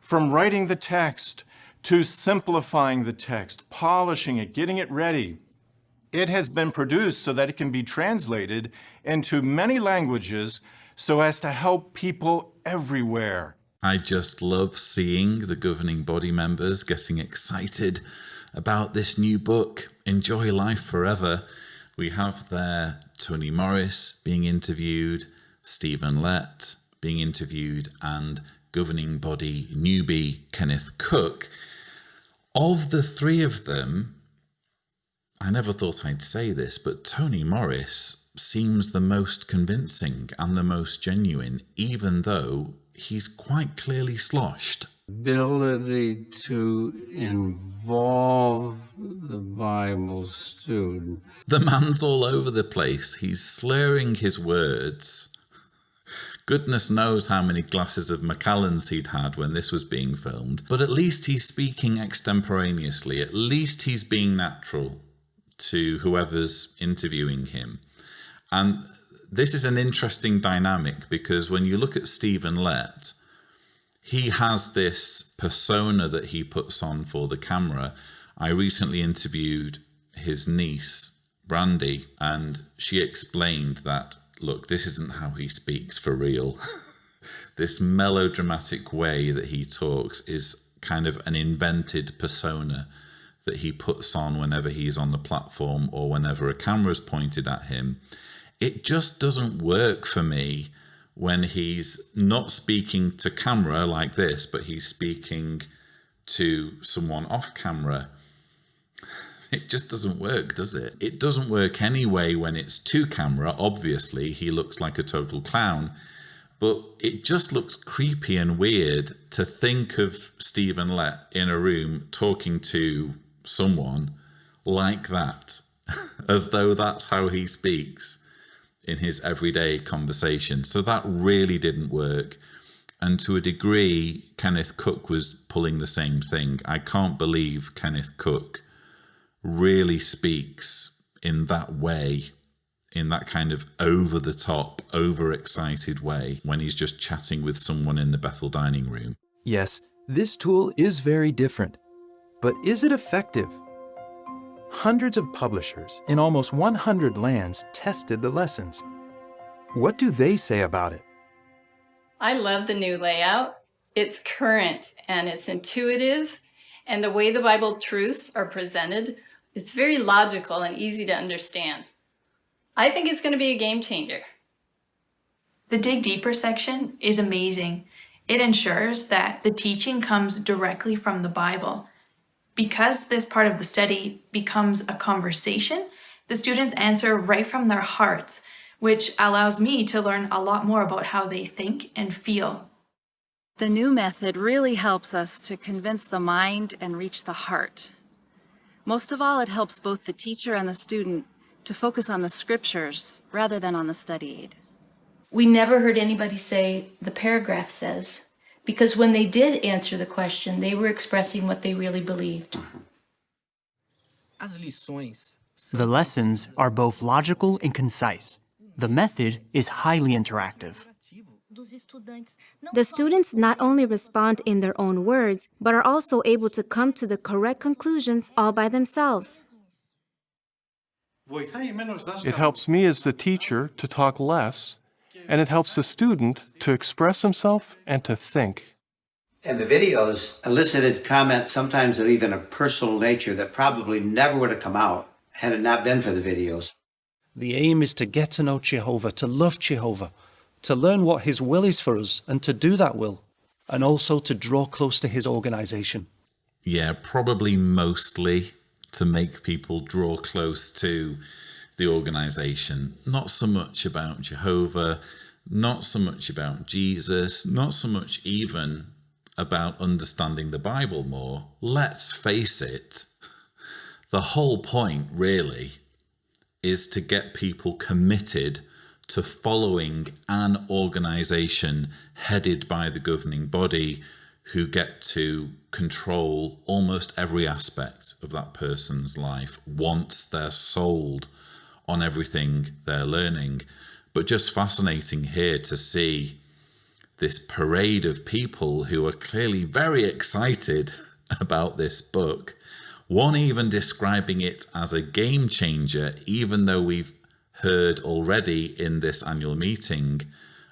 From writing the text to simplifying the text, polishing it, getting it ready. It has been produced so that it can be translated into many languages so as to help people everywhere. I just love seeing the governing body members getting excited about this new book, Enjoy Life Forever. We have there Tony Morris being interviewed, Stephen Lett being interviewed, and governing body newbie Kenneth Cook. Of the three of them, I never thought I'd say this, but Tony Morris seems the most convincing and the most genuine, even though he's quite clearly sloshed. Ability to involve the Bible student. The man's all over the place. He's slurring his words. Goodness knows how many glasses of Macallan's he'd had when this was being filmed. But at least he's speaking extemporaneously. At least he's being natural to whoever's interviewing him. And this is an interesting dynamic because when you look at Stephen Lett, he has this persona that he puts on for the camera. I recently interviewed his niece, Brandy, and she explained that, look, this isn't how he speaks for real. This melodramatic way that he talks is kind of an invented persona that he puts on whenever he's on the platform or whenever a camera's pointed at him. It just doesn't work for me when he's not speaking to camera like this, but he's speaking to someone off camera. It just doesn't work, does it? It doesn't work anyway when it's to camera. Obviously, he looks like a total clown, but it just looks creepy and weird to think of Stephen Lett in a room talking to someone like that, as though that's how he speaks in his everyday conversation. So that really didn't work. And to a degree, Kenneth Cook was pulling the same thing. I can't believe Kenneth Cook really speaks in that way, in that kind of over-the-top, overexcited way when he's just chatting with someone in the Bethel dining room. Yes, this tool is very different. But is it effective? Hundreds of publishers in almost 100 lands tested the lessons. What do they say about it? I love the new layout. It's current and it's intuitive, and the way the Bible truths are presented, it's very logical and easy to understand. I think it's going to be a game changer. The Dig Deeper section is amazing. It ensures that the teaching comes directly from the Bible. Because this part of the study becomes a conversation, the students answer right from their hearts, which allows me to learn a lot more about how they think and feel. The new method really helps us to convince the mind and reach the heart. Most of all, it helps both the teacher and the student to focus on the scriptures rather than on the study aid. We never heard anybody say, the paragraph says, because when they did answer the question, they were expressing what they really believed. The lessons are both logical and concise. The method is highly interactive. The students not only respond in their own words, but are also able to come to the correct conclusions all by themselves. It helps me as the teacher to talk less, and it helps the student to express himself and to think. And the videos elicited comments, sometimes of even a personal nature, that probably never would have come out had it not been for the videos. The aim is to get to know Jehovah, to love Jehovah, to learn what His will is for us and to do that will, and also to draw close to His organization. Yeah, probably mostly to make people draw close to the organization. Not so much about Jehovah, not so much about Jesus, not so much even about understanding the Bible more. Let's face it, the whole point really is to get people committed to following an organization headed by the governing body, who get to control almost every aspect of that person's life once they're sold on everything they're learning. But just fascinating here to see this parade of people who are clearly very excited about this book. One even describing it as a game changer, even though we've heard already in this annual meeting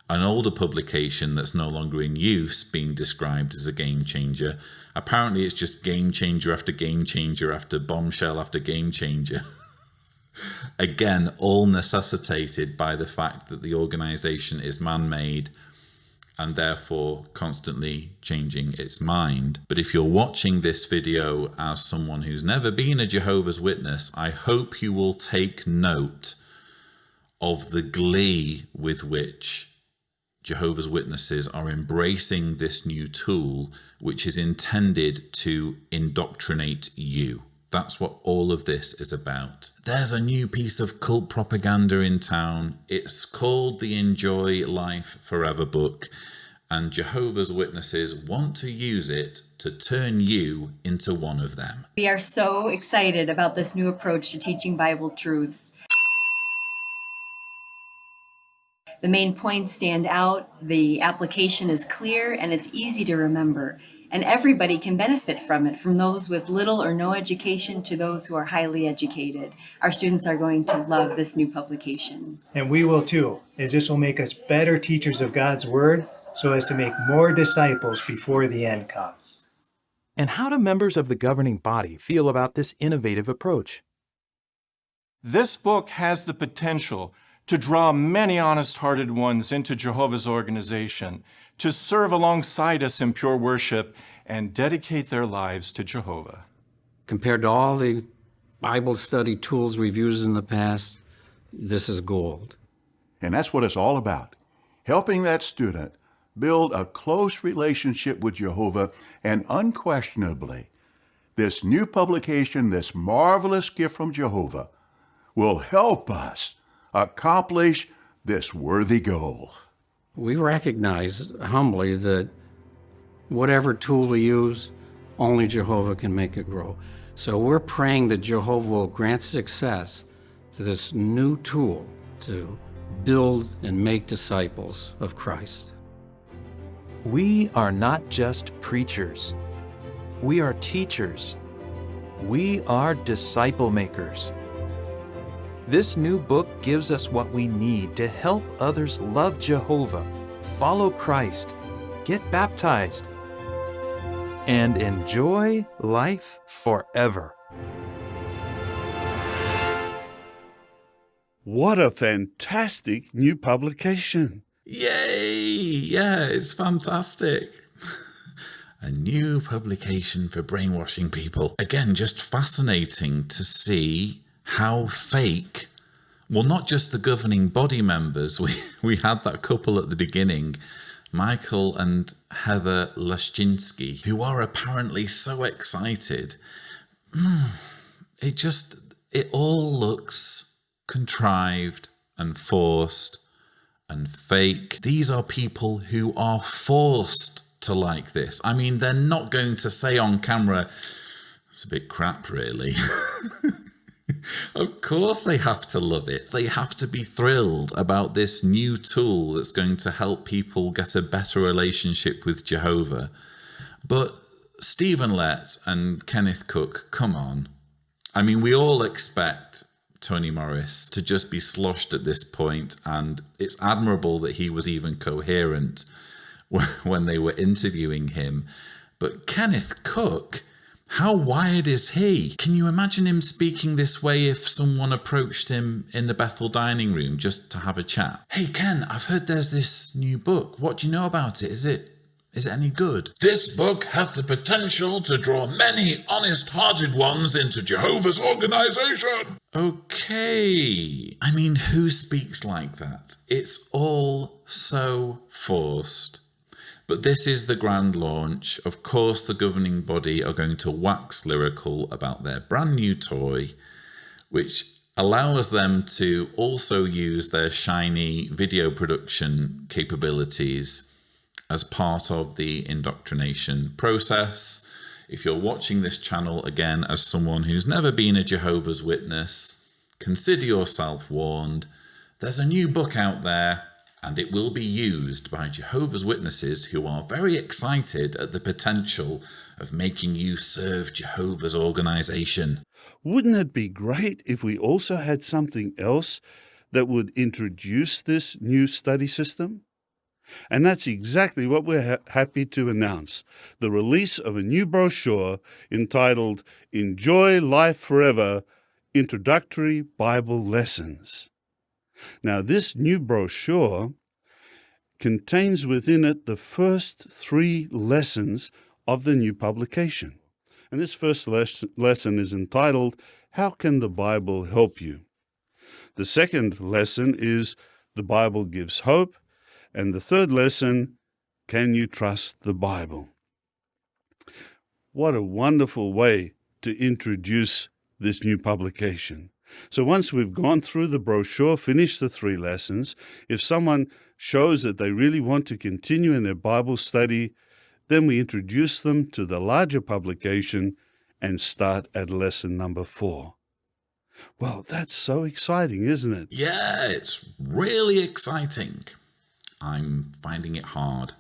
an older publication that's no longer in use being described as a game changer. Apparently it's just game changer after game changer after bombshell after game changer. Again, all necessitated by the fact that the organization is man-made and therefore constantly changing its mind. But if you're watching this video as someone who's never been a Jehovah's Witness, I hope you will take note of the glee with which Jehovah's Witnesses are embracing this new tool, which is intended to indoctrinate you. That's what all of this is about. There's a new piece of cult propaganda in town. It's called the Enjoy Life Forever book, and Jehovah's Witnesses want to use it to turn you into one of them. We are so excited about this new approach to teaching Bible truths. The main points stand out, the application is clear, and it's easy to remember. And everybody can benefit from it, from those with little or no education to those who are highly educated. Our students are going to love this new publication. And we will too, as this will make us better teachers of God's Word, so as to make more disciples before the end comes. And how do members of the governing body feel about this innovative approach? This book has the potential to draw many honest-hearted ones into Jehovah's organization, to serve alongside us in pure worship and dedicate their lives to Jehovah. Compared to all the Bible study tools we've used in the past, this is gold. And that's what it's all about, helping that student build a close relationship with Jehovah. And unquestionably, this new publication, this marvelous gift from Jehovah, will help us accomplish this worthy goal. We recognize humbly that whatever tool we use, only Jehovah can make it grow. So we're praying that Jehovah will grant success to this new tool to build and make disciples of Christ. We are not just preachers. We are teachers. We are disciple makers. This new book gives us what we need to help others love Jehovah, follow Christ, get baptized, and enjoy life forever. What a fantastic new publication. Yay! Yeah, it's fantastic. A new publication for brainwashing people. Again, just fascinating to see how fake, well, not just the governing body members, we had that couple at the beginning, Michael and Heather Leszczynski, who are apparently so excited. It all looks contrived and forced and fake. These are people who are forced to like this. I mean, they're not going to say on camera, it's a bit crap, really. Of course they have to love it. They have to be thrilled about this new tool that's going to help people get a better relationship with Jehovah. But Stephen Lett and Kenneth Cook, come on. I mean, we all expect Tony Morris to just be sloshed at this point, and it's admirable that he was even coherent when they were interviewing him. But Kenneth Cook, how wired is he? Can you imagine him speaking this way if someone approached him in the Bethel dining room just to have a chat? Hey Ken, I've heard there's this new book. What do you know about it? Is it any good? This book has the potential to draw many honest-hearted ones into Jehovah's organization. Okay. I mean, who speaks like that? It's all so forced. But this is the grand launch. Of course, the governing body are going to wax lyrical about their brand new toy, which allows them to also use their shiny video production capabilities as part of the indoctrination process. If you're watching this channel again as someone who's never been a Jehovah's Witness, consider yourself warned. There's a new book out there, and it will be used by Jehovah's Witnesses who are very excited at the potential of making you serve Jehovah's organization. Wouldn't it be great if we also had something else that would introduce this new study system? And that's exactly what we're happy to announce, the release of a new brochure entitled Enjoy Life Forever, Introductory Bible Lessons. Now, this new brochure contains within it the first 3 lessons of the new publication. And this first lesson is entitled, How Can the Bible Help You? The second lesson is, The Bible Gives Hope. And the third lesson, Can You Trust the Bible? What a wonderful way to introduce this new publication. So once we've gone through the brochure, finished the 3 lessons, if someone shows that they really want to continue in their Bible study, then we introduce them to the larger publication and start at lesson number 4. Well, that's so exciting, isn't it? Yeah, it's really exciting. I'm finding it hard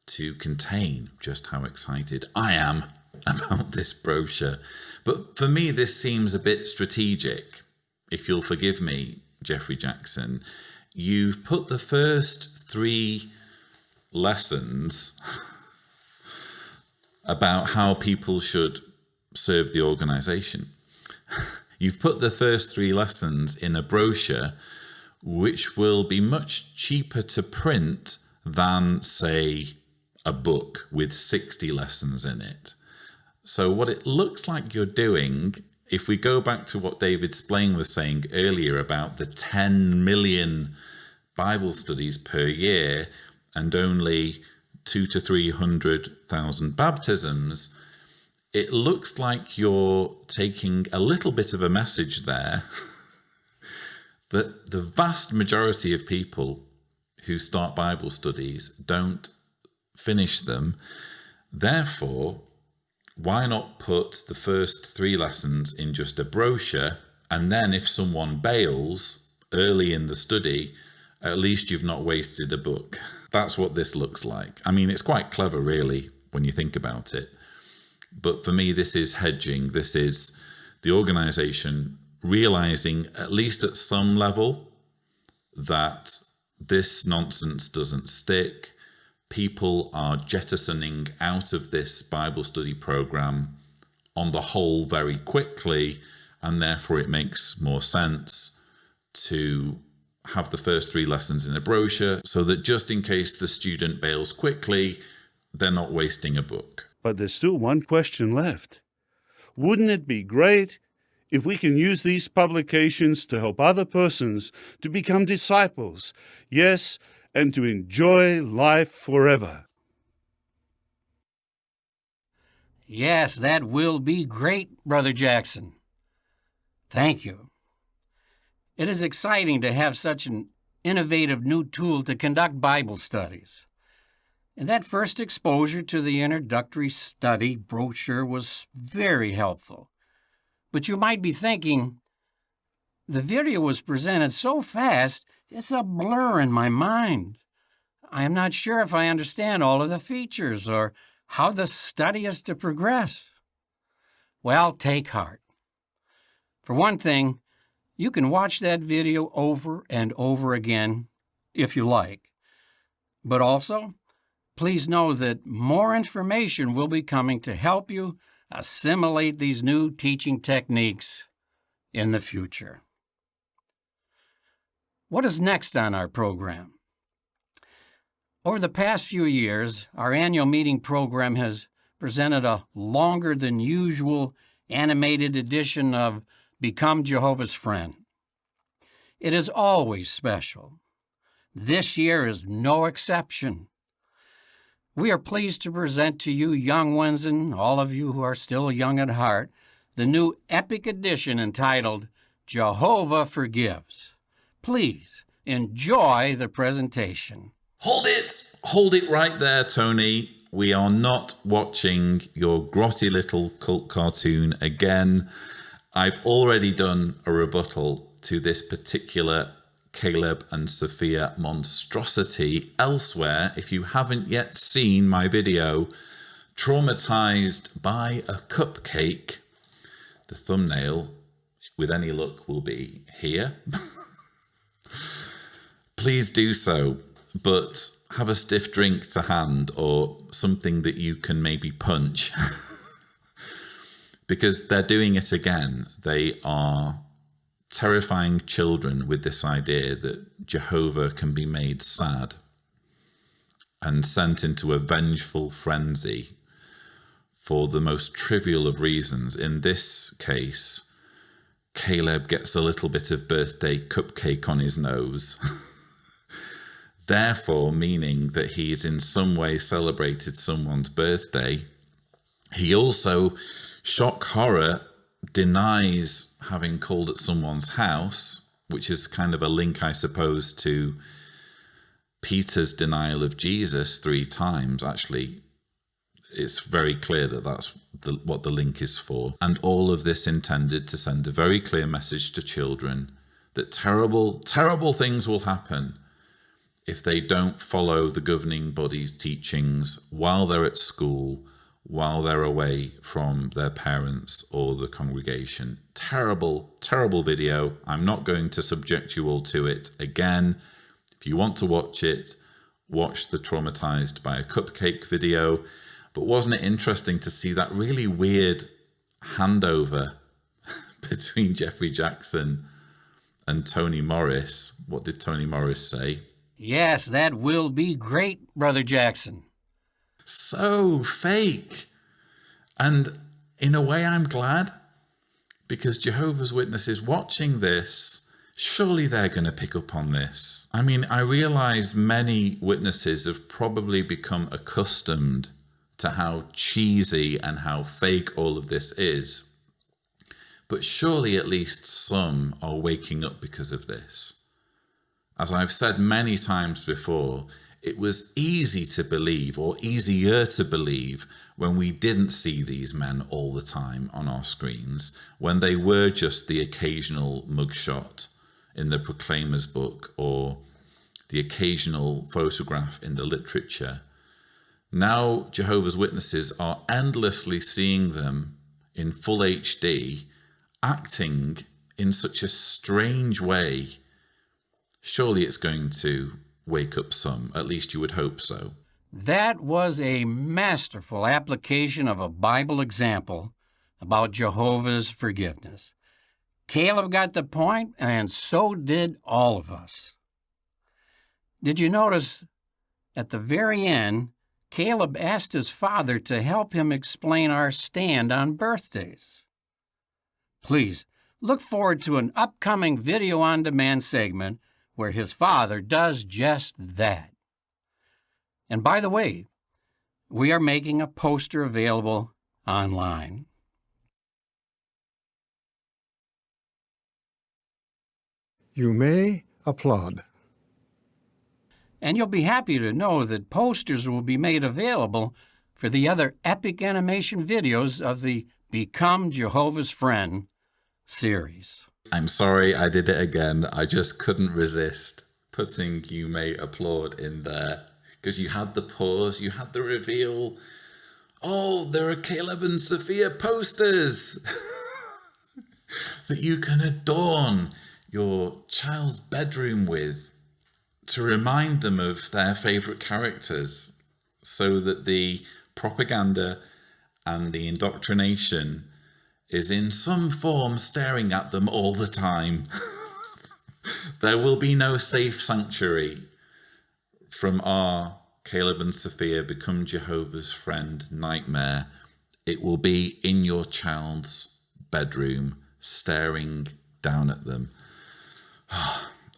to contain just how excited I am about this brochure. But for me, this seems a bit strategic. If you'll forgive me, Jeffrey Jackson, you've put the first 3 lessons about how people should serve the organization. You've put the first 3 lessons in a brochure which will be much cheaper to print than, say, a book with 60 lessons in it. So what it looks like you're doing, if we go back to what David Splain was saying earlier about the 10 million Bible studies per year and only 200,000 to 300,000 baptisms, it looks like you're taking a little bit of a message there that the vast majority of people who start Bible studies don't finish them. Therefore, why not put the first 3 lessons in just a brochure, and then if someone bails early in the study, at least you've not wasted a book. That's what this looks like. I mean, it's quite clever, really, when you think about it. But for me, this is hedging. This is the organization realizing, at least at some level, that this nonsense doesn't stick. People are jettisoning out of this Bible study program on the whole very quickly, and therefore it makes more sense to have the first 3 lessons in a brochure so that just in case the student bails quickly, they're not wasting a book. But there's still one question left. Wouldn't it be great if we can use these publications to help other persons to become disciples, yes, and to enjoy life forever? Yes, that will be great, Brother Jackson. Thank you. It is exciting to have such an innovative new tool to conduct Bible studies. And that first exposure to the introductory study brochure was very helpful. But you might be thinking, the video was presented so fast, it's a blur in my mind. I am not sure if I understand all of the features or how the study is to progress. Well, take heart. For one thing, you can watch that video over and over again if you like. But also, please know that more information will be coming to help you assimilate these new teaching techniques in the future. What is next on our program? Over the past few years, our annual meeting program has presented a longer than usual animated edition of Become Jehovah's Friend. It is always special. This year is no exception. We are pleased to present to you young ones and all of you who are still young at heart, the new epic edition entitled Jehovah Forgives. Please enjoy the presentation. Hold it right there, Tony. We are not watching your grotty little cult cartoon again. I've already done a rebuttal to this particular Caleb and Sophia monstrosity elsewhere. If you haven't yet seen my video, Traumatized by a Cupcake, the thumbnail, with any luck, will be here. Please do so, but have a stiff drink to hand or something that you can maybe punch. Because they're doing it again. They are terrifying children with this idea that Jehovah can be made sad and sent into a vengeful frenzy for the most trivial of reasons. In this case, Caleb gets a little bit of birthday cupcake on his nose, therefore meaning that he's in some way celebrated someone's birthday. He also, shock horror, denies having called at someone's house, which is kind of a link, I suppose, to Peter's denial of Jesus 3 times. Actually, it's very clear that that's what the link is for. And all of this intended to send a very clear message to children that terrible, terrible things will happen if they don't follow the governing body's teachings while they're at school, while they're away from their parents or the congregation. Terrible, terrible video. I'm not going to subject you all to it again. If you want to watch it, watch the Traumatized by a Cupcake video. But wasn't it interesting to see that really weird handover between Jeffrey Jackson and Tony Morris? What did Tony Morris say? Yes, that will be great, Brother Jackson. So fake. And in a way, I'm glad, because Jehovah's Witnesses watching this, surely they're going to pick up on this. I mean, I realize many witnesses have probably become accustomed to how cheesy and how fake all of this is. But surely at least some are waking up because of this. As I've said many times before, it was easy to believe, or easier to believe, when we didn't see these men all the time on our screens, when they were just the occasional mugshot in the Proclaimer's book or the occasional photograph in the literature. Now Jehovah's Witnesses are endlessly seeing them in full HD, acting in such a strange way. Surely it's going to wake up some, at least you would hope so. That was a masterful application of a Bible example about Jehovah's forgiveness. Caleb got the point, and so did all of us. Did you notice at the very end, Caleb asked his father to help him explain our stand on birthdays? Please look forward to an upcoming video-on-demand segment where his father does just that. And by the way, we are making a poster available online. You may applaud. And you'll be happy to know that posters will be made available for the other epic animation videos of the Become Jehovah's Friend series. I'm sorry I did it again. I just couldn't resist putting "You May Applaud" in there, because you had the pause, you had the reveal. Oh, there are Caleb and Sophia posters that you can adorn your child's bedroom with to remind them of their favourite characters, so that the propaganda and the indoctrination is in some form staring at them all the time. There will be no safe sanctuary from our Caleb and Sophia Become Jehovah's Friend nightmare. It will be in your child's bedroom, staring down at them.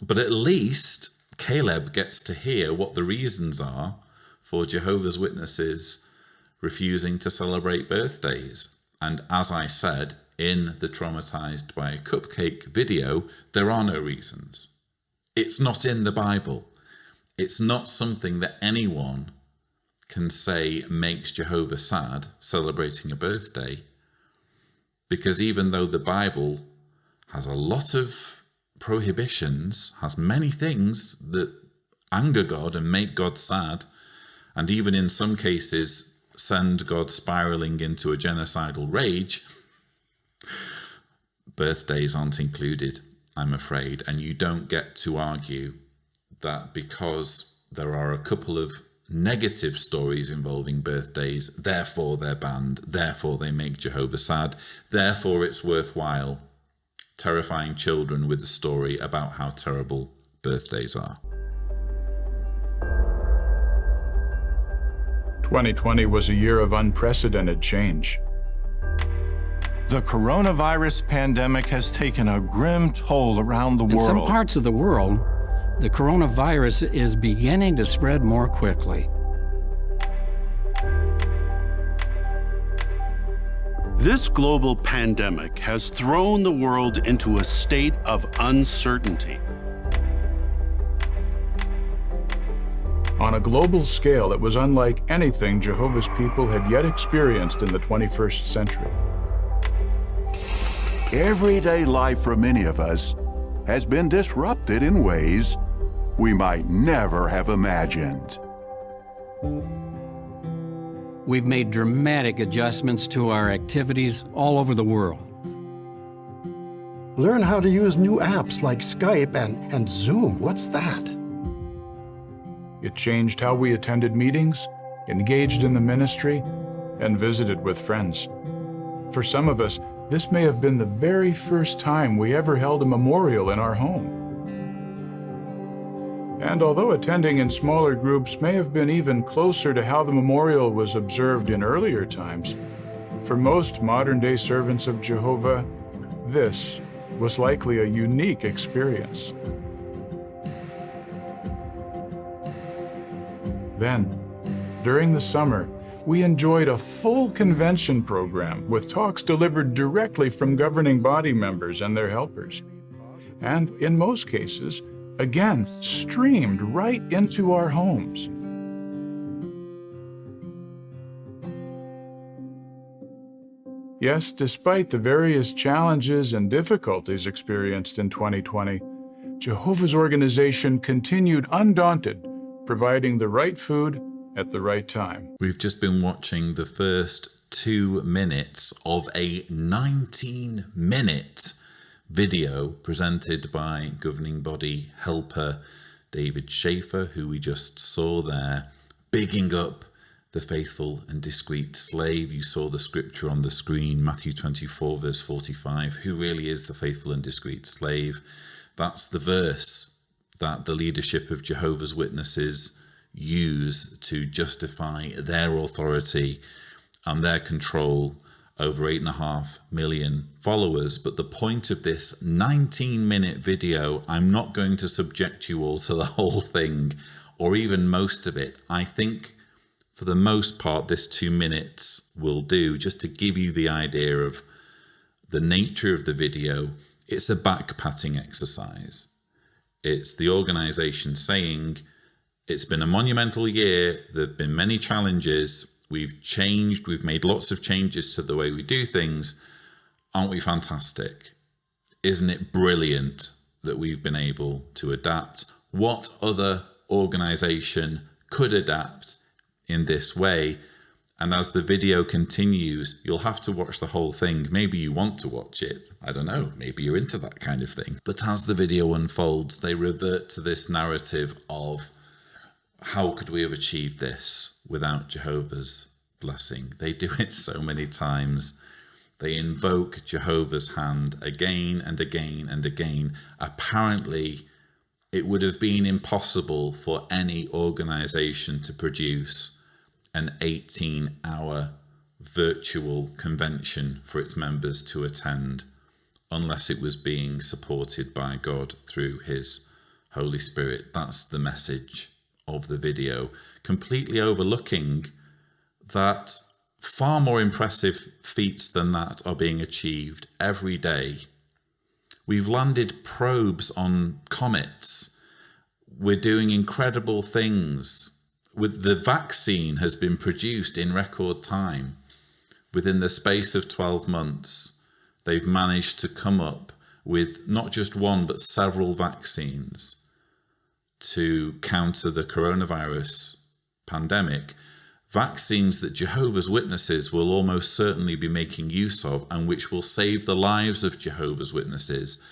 But at least Caleb gets to hear what the reasons are for Jehovah's Witnesses refusing to celebrate birthdays. And as I said in the Traumatized by a Cupcake video, there are no reasons. It's not in the Bible. It's not something that anyone can say makes Jehovah sad, celebrating a birthday, because even though the Bible has a lot of prohibitions, has many things that anger God and make God sad, and even in some cases send God spiraling into a genocidal rage, birthdays aren't included, I'm afraid. And you don't get to argue that because there are a couple of negative stories involving birthdays, therefore they're banned, therefore they make Jehovah sad, therefore it's worthwhile terrifying children with a story about how terrible birthdays are. 2020 was a year of unprecedented change. The coronavirus pandemic has taken a grim toll around the world. In some parts of the world, the coronavirus is beginning to spread more quickly. This global pandemic has thrown the world into a state of uncertainty. On a global scale, it was unlike anything Jehovah's people had yet experienced in the 21st century. Everyday life for many of us has been disrupted in ways we might never have imagined. We've made dramatic adjustments to our activities all over the world. Learn how to use new apps like Skype and Zoom. What's that? It changed how we attended meetings, engaged in the ministry, and visited with friends. For some of us, this may have been the very first time we ever held a memorial in our home. And although attending in smaller groups may have been even closer to how the memorial was observed in earlier times, for most modern-day servants of Jehovah, this was likely a unique experience. Then, during the summer, we enjoyed a full convention program with talks delivered directly from governing body members and their helpers. And in most cases, again, streamed right into our homes. Yes, despite the various challenges and difficulties experienced in 2020, Jehovah's organization continued undaunted, providing the right food at the right time. We've just been watching the first 2 minutes of a 19-minute video presented by governing body helper David Schaefer, who we just saw there, bigging up the faithful and discreet slave. You saw the scripture on the screen, Matthew 24, verse 45. Who really is the faithful and discreet slave? That's the verse that the leadership of Jehovah's Witnesses use to justify their authority and their control over 8.5 million followers. But the point of this 19-minute video, I'm not going to subject you all to the whole thing or even most of it. I think for the most part, this 2 minutes will do, just to give you the idea of the nature of the video. It's a back-patting exercise. It's the organization saying, It's been a monumental year. There have been many challenges. We've changed. We've made lots of changes to the way we do things. Aren't we fantastic? Isn't it brilliant that we've been able to adapt? What other organization could adapt in this way? And as the video continues, you'll have to watch the whole thing. Maybe you want to watch it. I don't know. Maybe you're into that kind of thing. But as the video unfolds, they revert to this narrative of how could we have achieved this without Jehovah's blessing? They do it so many times. They invoke Jehovah's hand again and again and again. Apparently, it would have been impossible for any organization to produce an 18-hour virtual convention for its members to attend unless it was being supported by God through his Holy Spirit. That's the message of the video, completely overlooking that far more impressive feats than that are being achieved every day. We've landed probes on comets. We're doing incredible things. The vaccine has been produced in record time. Within the space of 12 months, they've managed to come up with not just one, but several vaccines to counter the coronavirus pandemic. Vaccines that Jehovah's Witnesses will almost certainly be making use of and which will save the lives of Jehovah's Witnesses.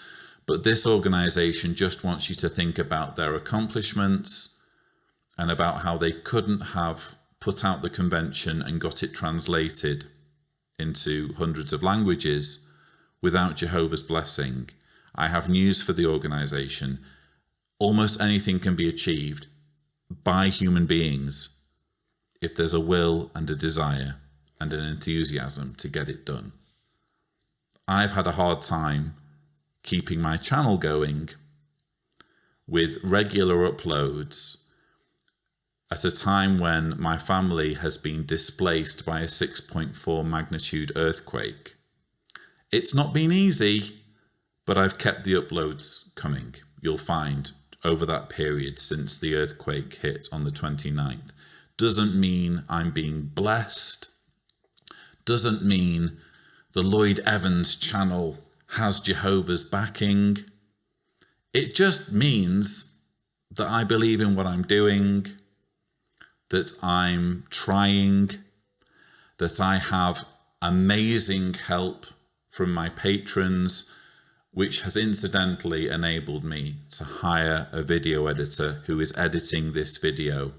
But this organization just wants you to think about their accomplishments and about how they couldn't have put out the convention and got it translated into hundreds of languages without Jehovah's blessing. I have news for the organization. Almost anything can be achieved by human beings if there's a will and a desire and an enthusiasm to get it done. I've had a hard time keeping my channel going with regular uploads at a time when my family has been displaced by a 6.4 magnitude earthquake. It's not been easy, but I've kept the uploads coming. You'll find over that period since the earthquake hit on the 29th. Doesn't mean I'm being blessed. Doesn't mean the Lloyd Evans channel has Jehovah's backing. It just means that I believe in what I'm doing, that I'm trying, that I have amazing help from my patrons, which has incidentally enabled me to hire a video editor who is editing this video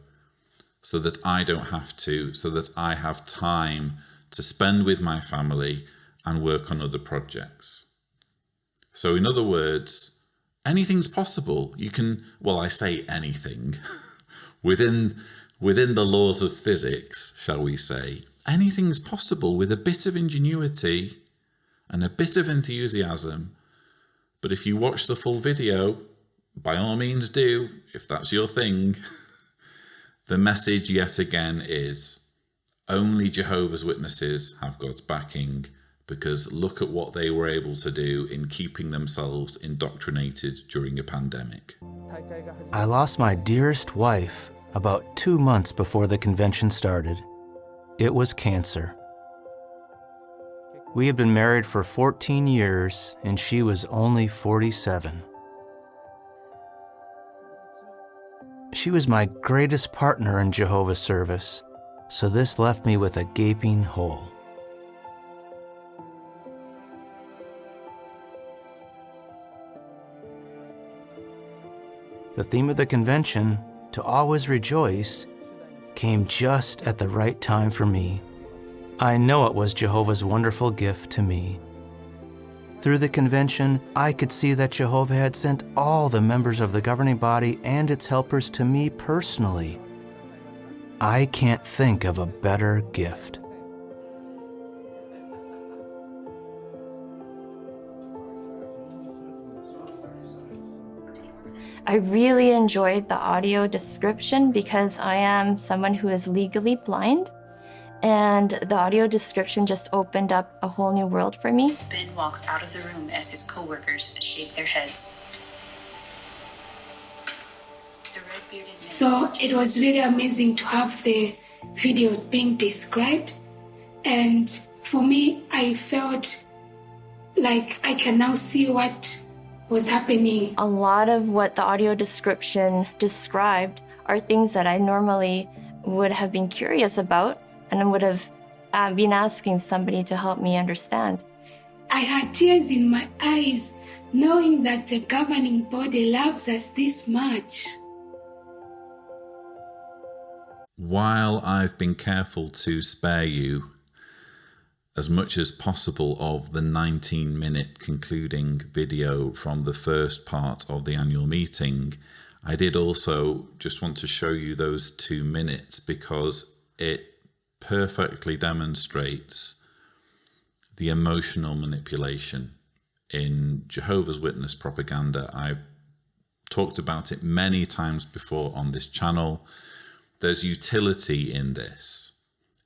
so that I don't have to, so that I have time to spend with my family and work on other projects. So in other words, anything's possible. You can, well, I say anything, within the laws of physics, shall we say, anything's possible with a bit of ingenuity and a bit of enthusiasm. But if you watch the full video, by all means do, if that's your thing. The message yet again is only Jehovah's Witnesses have God's backing, because look at what they were able to do in keeping themselves indoctrinated during a pandemic. I lost my dearest wife about 2 months before the convention started. It was cancer. We had been married for 14 years, and she was only 47. She was my greatest partner in Jehovah's service, so this left me with a gaping hole. The theme of the convention, to always rejoice, came just at the right time for me. I know it was Jehovah's wonderful gift to me. Through the convention, I could see that Jehovah had sent all the members of the governing body and its helpers to me personally. I can't think of a better gift. I really enjoyed the audio description because I am someone who is legally blind, and the audio description just opened up a whole new world for me. Ben walks out of the room as his co-workers shake their heads. The red So it was really amazing to have the videos being described. And for me, I felt like I can now see what was happening. A lot of what the audio description described are things that I normally would have been curious about and would have been asking somebody to help me understand. I had tears in my eyes knowing that the governing body loves us this much. While I've been careful to spare you as much as possible of the 19-minute concluding video from the first part of the annual meeting, I did also just want to show you those 2 minutes because it perfectly demonstrates the emotional manipulation in Jehovah's Witness propaganda. I've talked about it many times before on this channel. There's utility in this,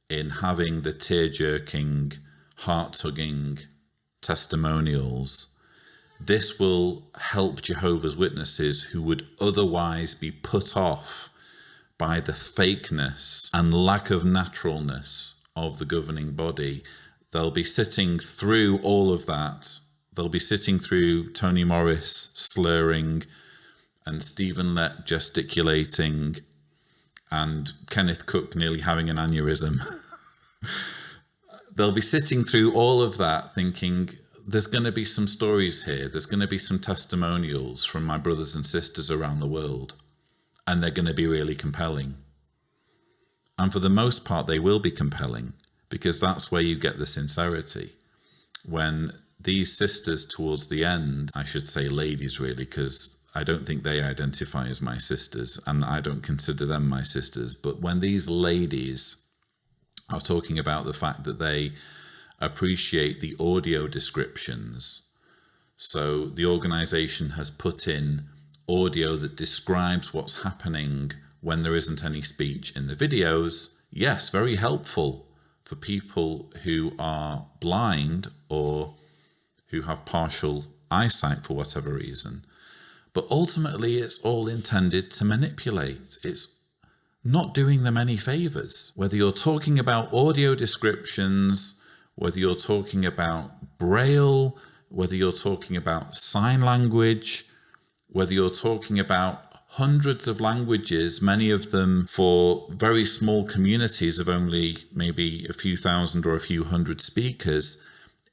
in having the tear-jerking, heart-tugging testimonials. This will help Jehovah's Witnesses who would otherwise be put off by the fakeness and lack of naturalness of the governing body. They'll be sitting through all of that. They'll be sitting through Tony Morris slurring and Stephen Lett gesticulating and Kenneth Cook nearly having an aneurysm. They'll be sitting through all of that thinking, there's going to be some stories here. There's going to be some testimonials from my brothers and sisters around the world. And they're going to be really compelling. And for the most part, they will be compelling because that's where you get the sincerity. When these sisters towards the end, I should say ladies really, because I don't think they identify as my sisters and I don't consider them my sisters. But when these ladies are talking about the fact that they appreciate the audio descriptions, so the organization has put in audio that describes what's happening when there isn't any speech in the videos, yes, very helpful for people who are blind or who have partial eyesight for whatever reason. But ultimately, it's all intended to manipulate. It's not doing them any favors. Whether you're talking about audio descriptions, whether you're talking about Braille, whether you're talking about sign language, whether you're talking about hundreds of languages, many of them for very small communities of only maybe a few thousand or a few hundred speakers,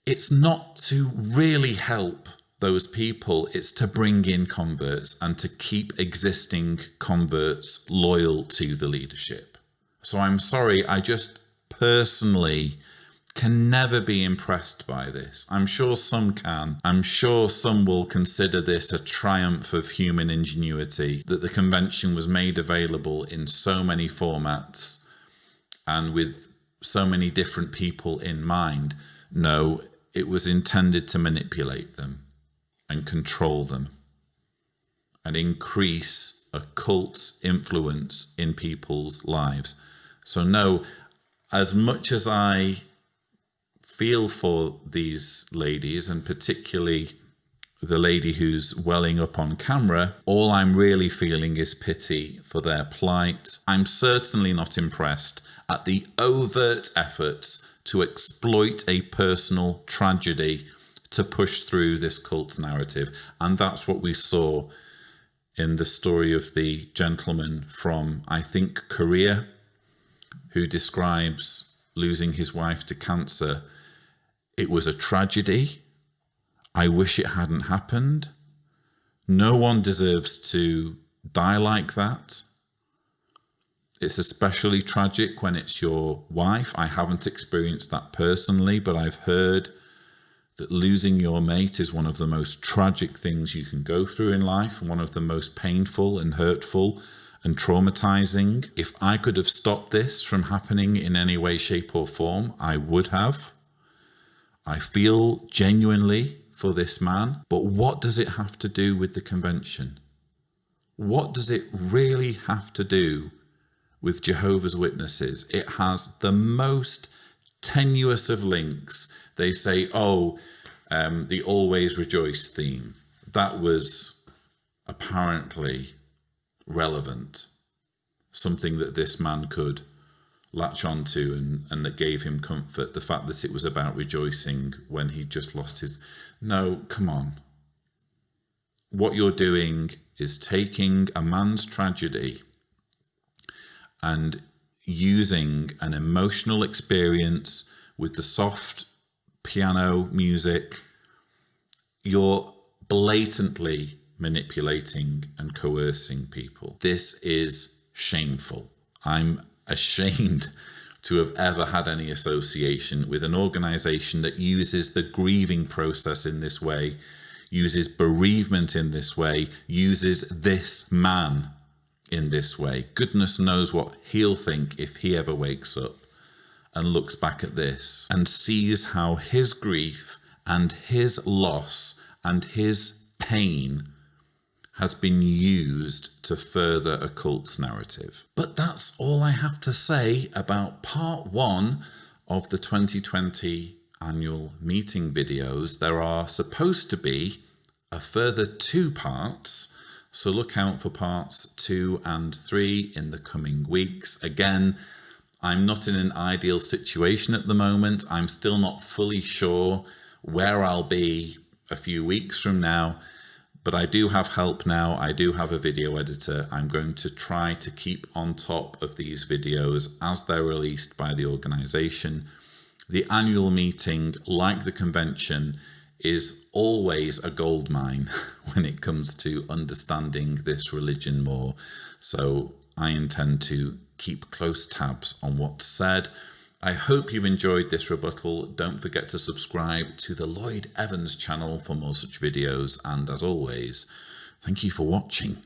it's not to really help those people, it's to bring in converts and to keep existing converts loyal to the leadership. So I'm sorry, I just personally can never be impressed by this. I'm sure some can. I'm sure some will consider this a triumph of human ingenuity, that the convention was made available in so many formats and with so many different people in mind. No, it was intended to manipulate them and control them and increase a cult's influence in people's lives. So no, as much as I feel for these ladies, and particularly the lady who's welling up on camera, all I'm really feeling is pity for their plight. I'm certainly not impressed at the overt efforts to exploit a personal tragedy to push through this cult's narrative. And that's what we saw in the story of the gentleman from, I think, Korea, who describes losing his wife to cancer. It was a tragedy. I wish it hadn't happened. No one deserves to die like that. It's especially tragic when it's your wife. I haven't experienced that personally, but I've heard that losing your mate is one of the most tragic things you can go through in life, and one of the most painful and hurtful and traumatizing. If I could have stopped this from happening in any way, shape or form, I would have. I feel genuinely for this man, but what does it have to do with the convention? What does it really have to do with Jehovah's Witnesses? It has the most tenuous of links. They say, oh, the Always Rejoice theme. That was apparently relevant, something that this man could latch onto and that gave him comfort. The fact that it was about rejoicing when he just lost his... No, come on. What you're doing is taking a man's tragedy and using an emotional experience with the soft piano music. You're blatantly manipulating and coercing people. This is shameful. I'm ashamed to have ever had any association with an organization that uses the grieving process in this way, uses bereavement in this way, uses this man in this way. Goodness knows what he'll think if he ever wakes up and looks back at this and sees how his grief and his loss and his pain has been used to further a cult's narrative. But that's all I have to say about part 1 of the 2020 annual meeting videos. There are supposed to be a further 2 parts, so look out for parts 2 and 3 in the coming weeks. Again, I'm not in an ideal situation at the moment. I'm still not fully sure where I'll be a few weeks from now, but I do have help now. I do have a video editor. I'm going to try to keep on top of these videos as they're released by the organization. The annual meeting, like the convention, is always a goldmine when it comes to understanding this religion more. So I intend to keep close tabs on what's said. I hope you've enjoyed this rebuttal. Don't forget to subscribe to the Lloyd Evans channel for more such videos. And as always, thank you for watching.